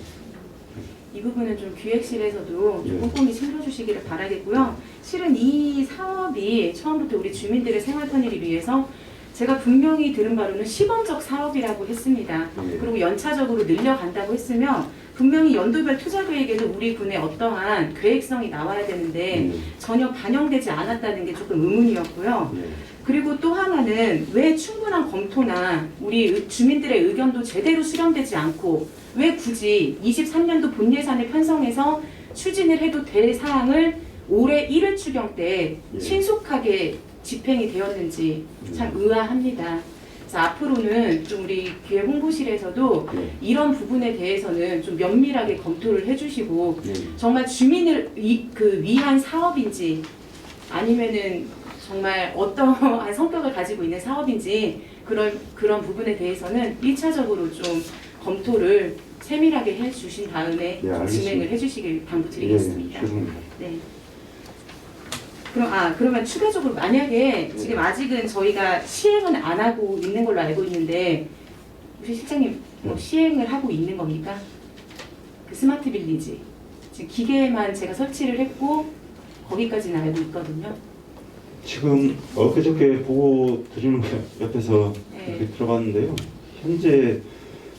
[SPEAKER 4] 이 부분은 좀 기획실에서도 좀
[SPEAKER 2] 예.
[SPEAKER 4] 꼼꼼히 챙겨주시기를 바라겠고요. 실은 이 사업이 처음부터 우리 주민들의 생활 편의를 위해서 제가 분명히 들은 바로는 시범적 사업이라고 했습니다.
[SPEAKER 2] 예.
[SPEAKER 4] 그리고 연차적으로 늘려간다고 했으면 분명히 연도별 투자 계획에도 우리 군의 어떠한 계획성이 나와야 되는데 전혀 반영되지 않았다는 게 조금 의문이었고요.
[SPEAKER 2] 예.
[SPEAKER 4] 그리고 또 하나는 왜 충분한 검토나 우리 주민들의 의견도 제대로 수렴되지 않고 왜 굳이 23년도 본 예산을 편성해서 추진을 해도 될 사항을 올해 1회 추경 때
[SPEAKER 2] 예.
[SPEAKER 4] 신속하게 집행이 되었는지 참 의아합니다. 그래서 앞으로는 좀 우리 기획 홍보실에서도
[SPEAKER 2] 예.
[SPEAKER 4] 이런 부분에 대해서는 좀 면밀하게 검토를 해주시고
[SPEAKER 2] 예.
[SPEAKER 4] 정말 주민을 위한 사업인지 아니면은 정말 어떠한 성격을 가지고 있는 사업인지 그런 부분에 대해서는 1차적으로 좀 검토를 세밀하게 해주신 다음에
[SPEAKER 2] 예, 알겠습니다.
[SPEAKER 4] 진행을 해주시길 당부드리겠습니다.
[SPEAKER 2] 예, 죄송합니다.
[SPEAKER 4] 네. 그러면 추가적으로 만약에 지금 아직은 저희가 시행은 안 하고 있는 걸로 알고 있는데 혹시 실장님 뭐 시행을 하고 있는 겁니까? 그 스마트 빌리지 지금 기계만 제가 설치를 했고 거기까지는 알고 있거든요.
[SPEAKER 2] 지금 엊그저께 보고 드리는 거 옆에서
[SPEAKER 4] 네.
[SPEAKER 2] 이렇게 들어봤는데요. 현재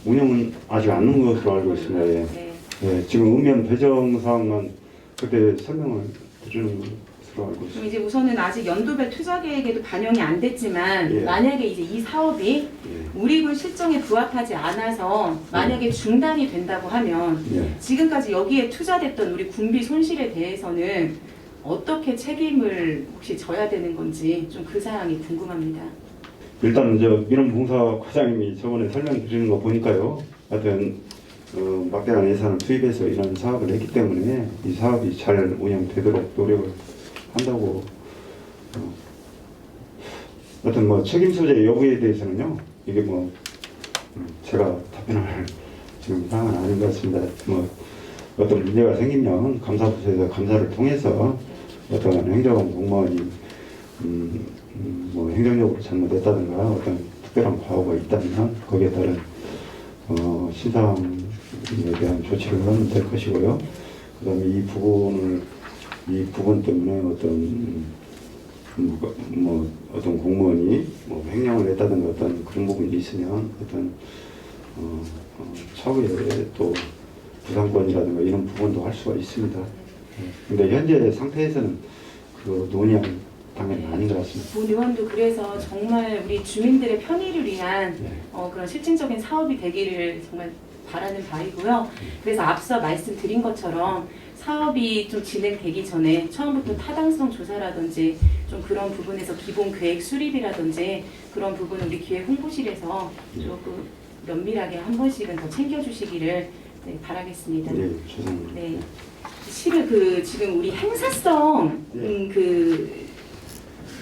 [SPEAKER 2] 운영은 아직 안 넣은 것으로 알고 있습니다. 예.
[SPEAKER 4] 네.
[SPEAKER 2] 예, 지금 읍면 배정 사항만 그때 설명을 드리는 것으로 알고
[SPEAKER 4] 그럼
[SPEAKER 2] 있습니다.
[SPEAKER 4] 이제 우선은 아직 연도별 투자 계획에도 반영이 안 됐지만
[SPEAKER 2] 예.
[SPEAKER 4] 만약에 이제 이 사업이
[SPEAKER 2] 예.
[SPEAKER 4] 우리 군 실정에 부합하지 않아서 만약에 중단이 된다고 하면
[SPEAKER 2] 예.
[SPEAKER 4] 지금까지 여기에 투자됐던 우리 군비 손실에 대해서는 어떻게 책임을 혹시 져야 되는 건지 좀 그 사항이 궁금합니다.
[SPEAKER 2] 일단 민원봉사 과장님이 저번에 설명드리는 거 보니까요. 하여튼 막대한 예산을 투입해서 이런 사업을 했기 때문에 이 사업이 잘 운영되도록 노력을 한다고 하여튼 뭐 책임 소재 여부에 대해서는요. 이게 뭐 제가 답변할 지금 상황은 아닌 것 같습니다. 뭐 어떤 문제가 생기면 감사부서에서 감사를 통해서 어떤 행정 공무원이 뭐 행정적으로 잘못했다든가 어떤 특별한 과오가 있다면 거기에 따른 심사에 대한 조치를 하면 될 것이고요. 그다음에 이 부분 때문에 어떤 어떤 공무원이 뭐 횡령을 했다든가 어떤 그런 부분이 있으면 어떤 차후에 또 부상권이라든가 이런 부분도 할 수가 있습니다. 근데 현재 상태에서는 그 논의는 당연히 아닌 것 같습니다.
[SPEAKER 4] 본 의원도 그래서 정말 우리 주민들의 편의를 위한
[SPEAKER 2] 네.
[SPEAKER 4] 그런 실질적인 사업이 되기를 정말 바라는 바이고요. 그래서 앞서 말씀드린 것처럼 사업이 좀 진행되기 전에 처음부터 타당성 조사라든지 좀 그런 부분에서 기본 계획 수립이라든지 그런 부분을 우리 기획 홍보실에서 조금 면밀하게 한 번씩은 더 챙겨주시기를 네, 바라겠습니다.
[SPEAKER 2] 네, 죄송합니다.
[SPEAKER 4] 네. 실은 지금 우리 행사성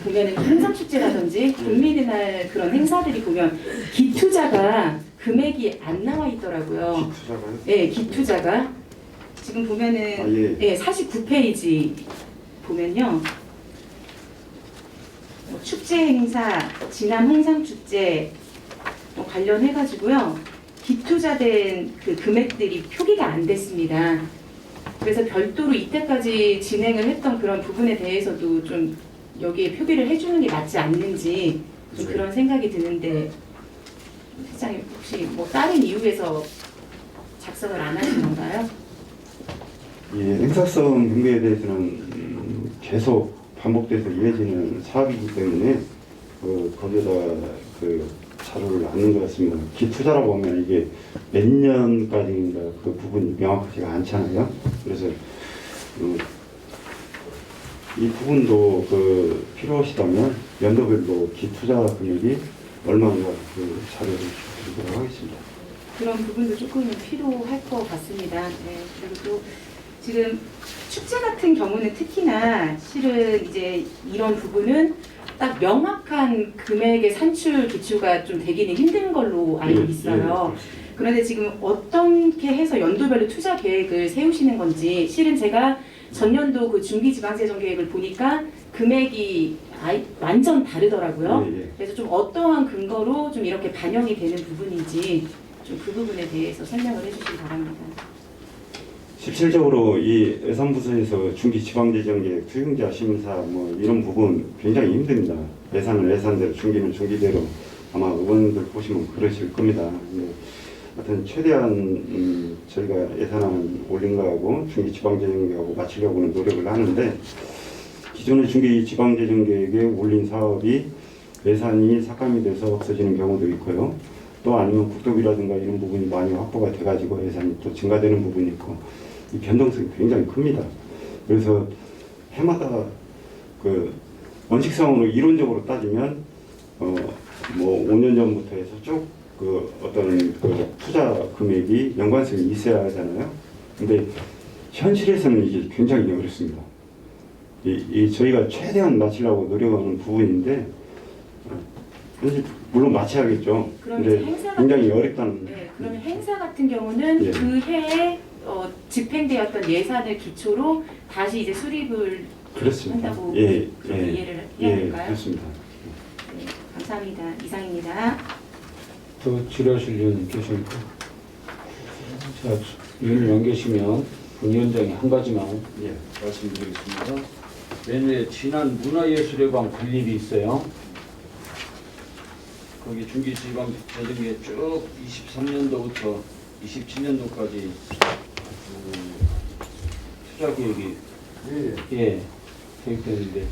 [SPEAKER 4] 보면은 행사축제라든지 국민의 날 그런 행사들이 보면 기투자가 금액이 안 나와 있더라고요.
[SPEAKER 2] 기투자가요?
[SPEAKER 4] 네, 기투자가 지금 보면은
[SPEAKER 2] 예.
[SPEAKER 4] 49페이지 보면요. 축제 행사, 진암 홍상축제 관련해가지고요. 기투자된 그 금액들이 표기가 안 됐습니다. 그래서 별도로 이때까지 진행을 했던 그런 부분에 대해서도 좀 여기에 표기를 해주는 게 맞지 않는지 좀 그런 생각이 드는데 회장님 혹시 뭐 다른 이유에서 작성을 안 하신 건가요?
[SPEAKER 2] 예, 행사성 경비에 대해서는 계속 반복돼서 이어지는 사업이기 때문에 거기에다 자료를 안는 것 같습니다. 기투자라고 하면 이게 몇 년까지인가 그 부분이 명확하지가 않잖아요. 그래서 이 부분도 필요하시다면 연도별로 기투자 금액이 얼마인가 자료를 드리도록 하겠습니다.
[SPEAKER 4] 그런 부분도 조금은 필요할 것 같습니다. 네, 그리고 또 지금 축제 같은 경우는 특히나 실은 이제 이런 부분은 딱 명확한 금액의 산출 기초가 좀 되기는 힘든 걸로 알고 있어요. 그런데 지금 어떻게 해서 연도별로 투자 계획을 세우시는 건지 실은 제가 전년도 그 중기지방재정 계획을 보니까 금액이 완전 다르더라고요. 그래서 좀 어떠한 근거로 좀 이렇게 반영이 되는 부분인지 좀 그 부분에 대해서 설명을 해주시기 바랍니다.
[SPEAKER 2] 실질적으로 이 예산부서에서 중기지방재정계획, 투용자 심사 뭐 이런 부분 굉장히 힘듭니다. 예산은 예산대로, 중기는 중기대로 아마 의원들 보시면 그러실 겁니다. 하여튼 최대한 저희가 예산안 올린 거하고 중기지방재정계획하고 맞추려고는 노력을 하는데 기존의 중기지방재정계획에 올린 사업이 예산이 삭감이 돼서 없어지는 경우도 있고요. 또 아니면 국토비라든가 이런 부분이 많이 확보가 돼가지고 예산이 또 증가되는 부분이 있고 이 변동성이 굉장히 큽니다. 그래서 해마다 원칙상으로 이론적으로 따지면 뭐 5년 전부터 해서 쭉 어떤 투자 금액이 연관성이 있어야 하잖아요. 근데 현실에서는 이게 굉장히 어렵습니다. 저희가 최대한 맞추려고 노력하는 부분인데 물론 맞춰야겠죠. 근데 굉장히 어렵다는.
[SPEAKER 4] 네, 그러면 행사 같은 경우는
[SPEAKER 2] 예.
[SPEAKER 4] 그 해에 집행되었던 예산을 기초로 다시 이제 수립을
[SPEAKER 2] 그렇습니다.
[SPEAKER 4] 한다고
[SPEAKER 2] 예,
[SPEAKER 4] 이해를 해야 될까요?
[SPEAKER 2] 그렇습니다.
[SPEAKER 4] 네, 감사합니다. 이상입니다.
[SPEAKER 1] 더 질의하실 의원님 계십니까? 자, 의원님 안 계시면 본위원장이 한 가지만 말씀드리겠습니다. 내년에 지난 문화예술의 광 건립이 있어요. 거기 중기지방재정계 쭉 23년도부터 27년도까지 투자 계획이 계획되는데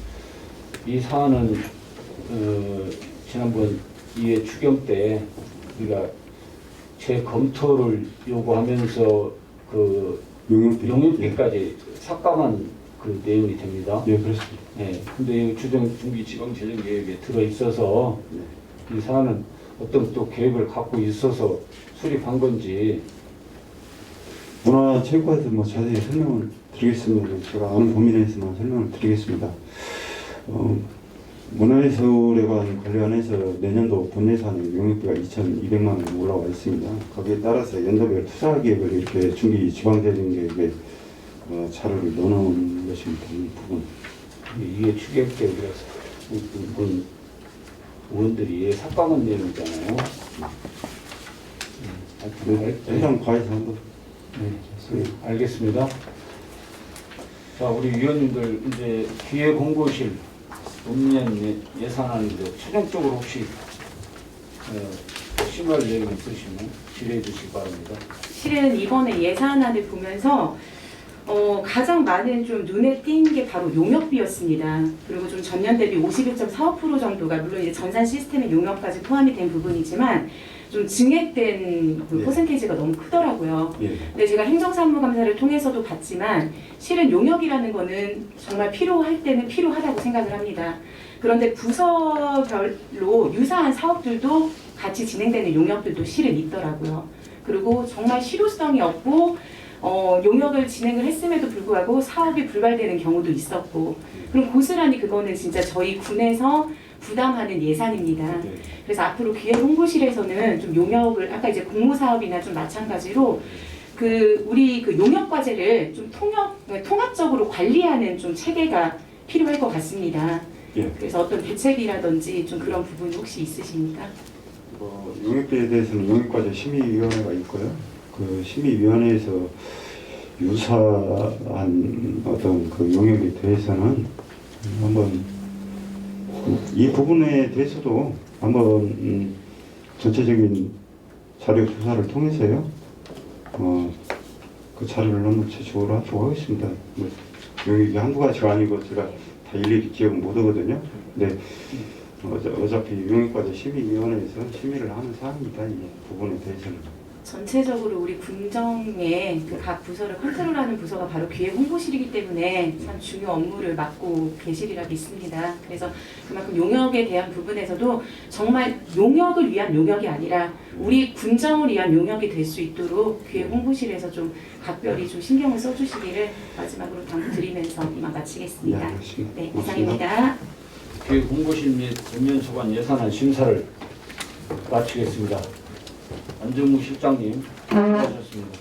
[SPEAKER 1] 이 사안은 지난번 2회 추경 때 우리가 재검토를 요구하면서 용역비까지 삭감한 그 내용이 됩니다.
[SPEAKER 2] 예, 그렇습니다.
[SPEAKER 1] 네, 근데 이 중기지방재정계획에 들어 있어서 이 사안은 어떤 또 계획을 갖고 있어서 수립한 건지
[SPEAKER 2] 문화체육관에서 뭐 자세히 설명을 드리겠습니다. 제가 아는 범위 내에서만 설명을 드리겠습니다. 문화예술에 관련해서 내년도 본 예산에 용역비가 2,200만 원 올라와 있습니다. 거기에 따라서 연도별 투자 계획을 이렇게 중기 지방재정 계획에 자료를 넣어놓은 것입니다. 이 부분.
[SPEAKER 1] 이게 추경 계획이라서 의원들이 삭감한 내용이잖아요.
[SPEAKER 2] 해당 과외사항도.
[SPEAKER 1] 네, 알겠습니다. 자, 우리 위원님들 이제 기획홍보실 노무현 예산안인데 최종적으로 혹시 심의할 내용 있으시면 질의해 주시기 바랍니다.
[SPEAKER 4] 실은 이번에 예산안을 보면서 가장 많은 좀 눈에 띈 게 바로 용역비였습니다. 그리고 좀 전년 대비 51.45% 정도가 물론 이제 전산 시스템의 용역까지 포함이 된 부분이지만 좀 증액된 그 퍼센테이지가 너무 크더라고요. 근데 제가 행정사무감사를 통해서도 봤지만 실은 용역이라는 거는 정말 필요할 때는 필요하다고 생각을 합니다. 그런데 부서별로 유사한 사업들도 같이 진행되는 용역들도 실은 있더라고요. 그리고 정말 실효성이 없고 용역을 진행을 했음에도 불구하고 사업이 불발되는 경우도 있었고 그럼 고스란히 그거는 진짜 저희 군에서 부담하는 예산입니다. 그래서 앞으로 기획홍보실에서는 좀 용역을 아까 이제 공모사업이나 좀 마찬가지로 우리 용역 과제를 좀 통합적으로 관리하는 좀 체계가 필요할 것 같습니다.
[SPEAKER 2] 예.
[SPEAKER 4] 그래서 어떤 대책이라든지 좀 그런 부분 혹시 있으십니까?
[SPEAKER 2] 용역비에 대해서는 용역과제 심의위원회가 있고요. 그 심의위원회에서 유사한 어떤 그 용역에 대해서는 한번 이 부분에 대해서도 한번 전체적인 자료 조사를 통해서요. 그 자료를 한번 제출을 하도록 하겠습니다. 뭐 용역이 한두 가지가 아니고 제가 다 일일이 기억은 못 하거든요. 근데 어차피 용역과제 심의위원회에서 심의를 하는 사항이다. 이 부분에 대해서는.
[SPEAKER 4] 전체적으로 우리 군정의 그 각 부서를 컨트롤하는 부서가 바로 기획홍보실이기 때문에 참 중요 업무를 맡고 계시리라 믿습니다. 그래서 그만큼 용역에 대한 부분에서도 정말 용역을 위한 용역이 아니라 우리 군정을 위한 용역이 될 수 있도록 기획홍보실에서 좀 각별히 좀 신경을 써주시기를 마지막으로 당부드리면서 이만 마치겠습니다.
[SPEAKER 2] 알겠습니다.
[SPEAKER 4] 네,
[SPEAKER 2] 고맙습니다.
[SPEAKER 4] 이상입니다.
[SPEAKER 1] 기획 홍보실 및 전면소관 예산안 심사를 마치겠습니다. 안정무 실장님 수고하셨습니다.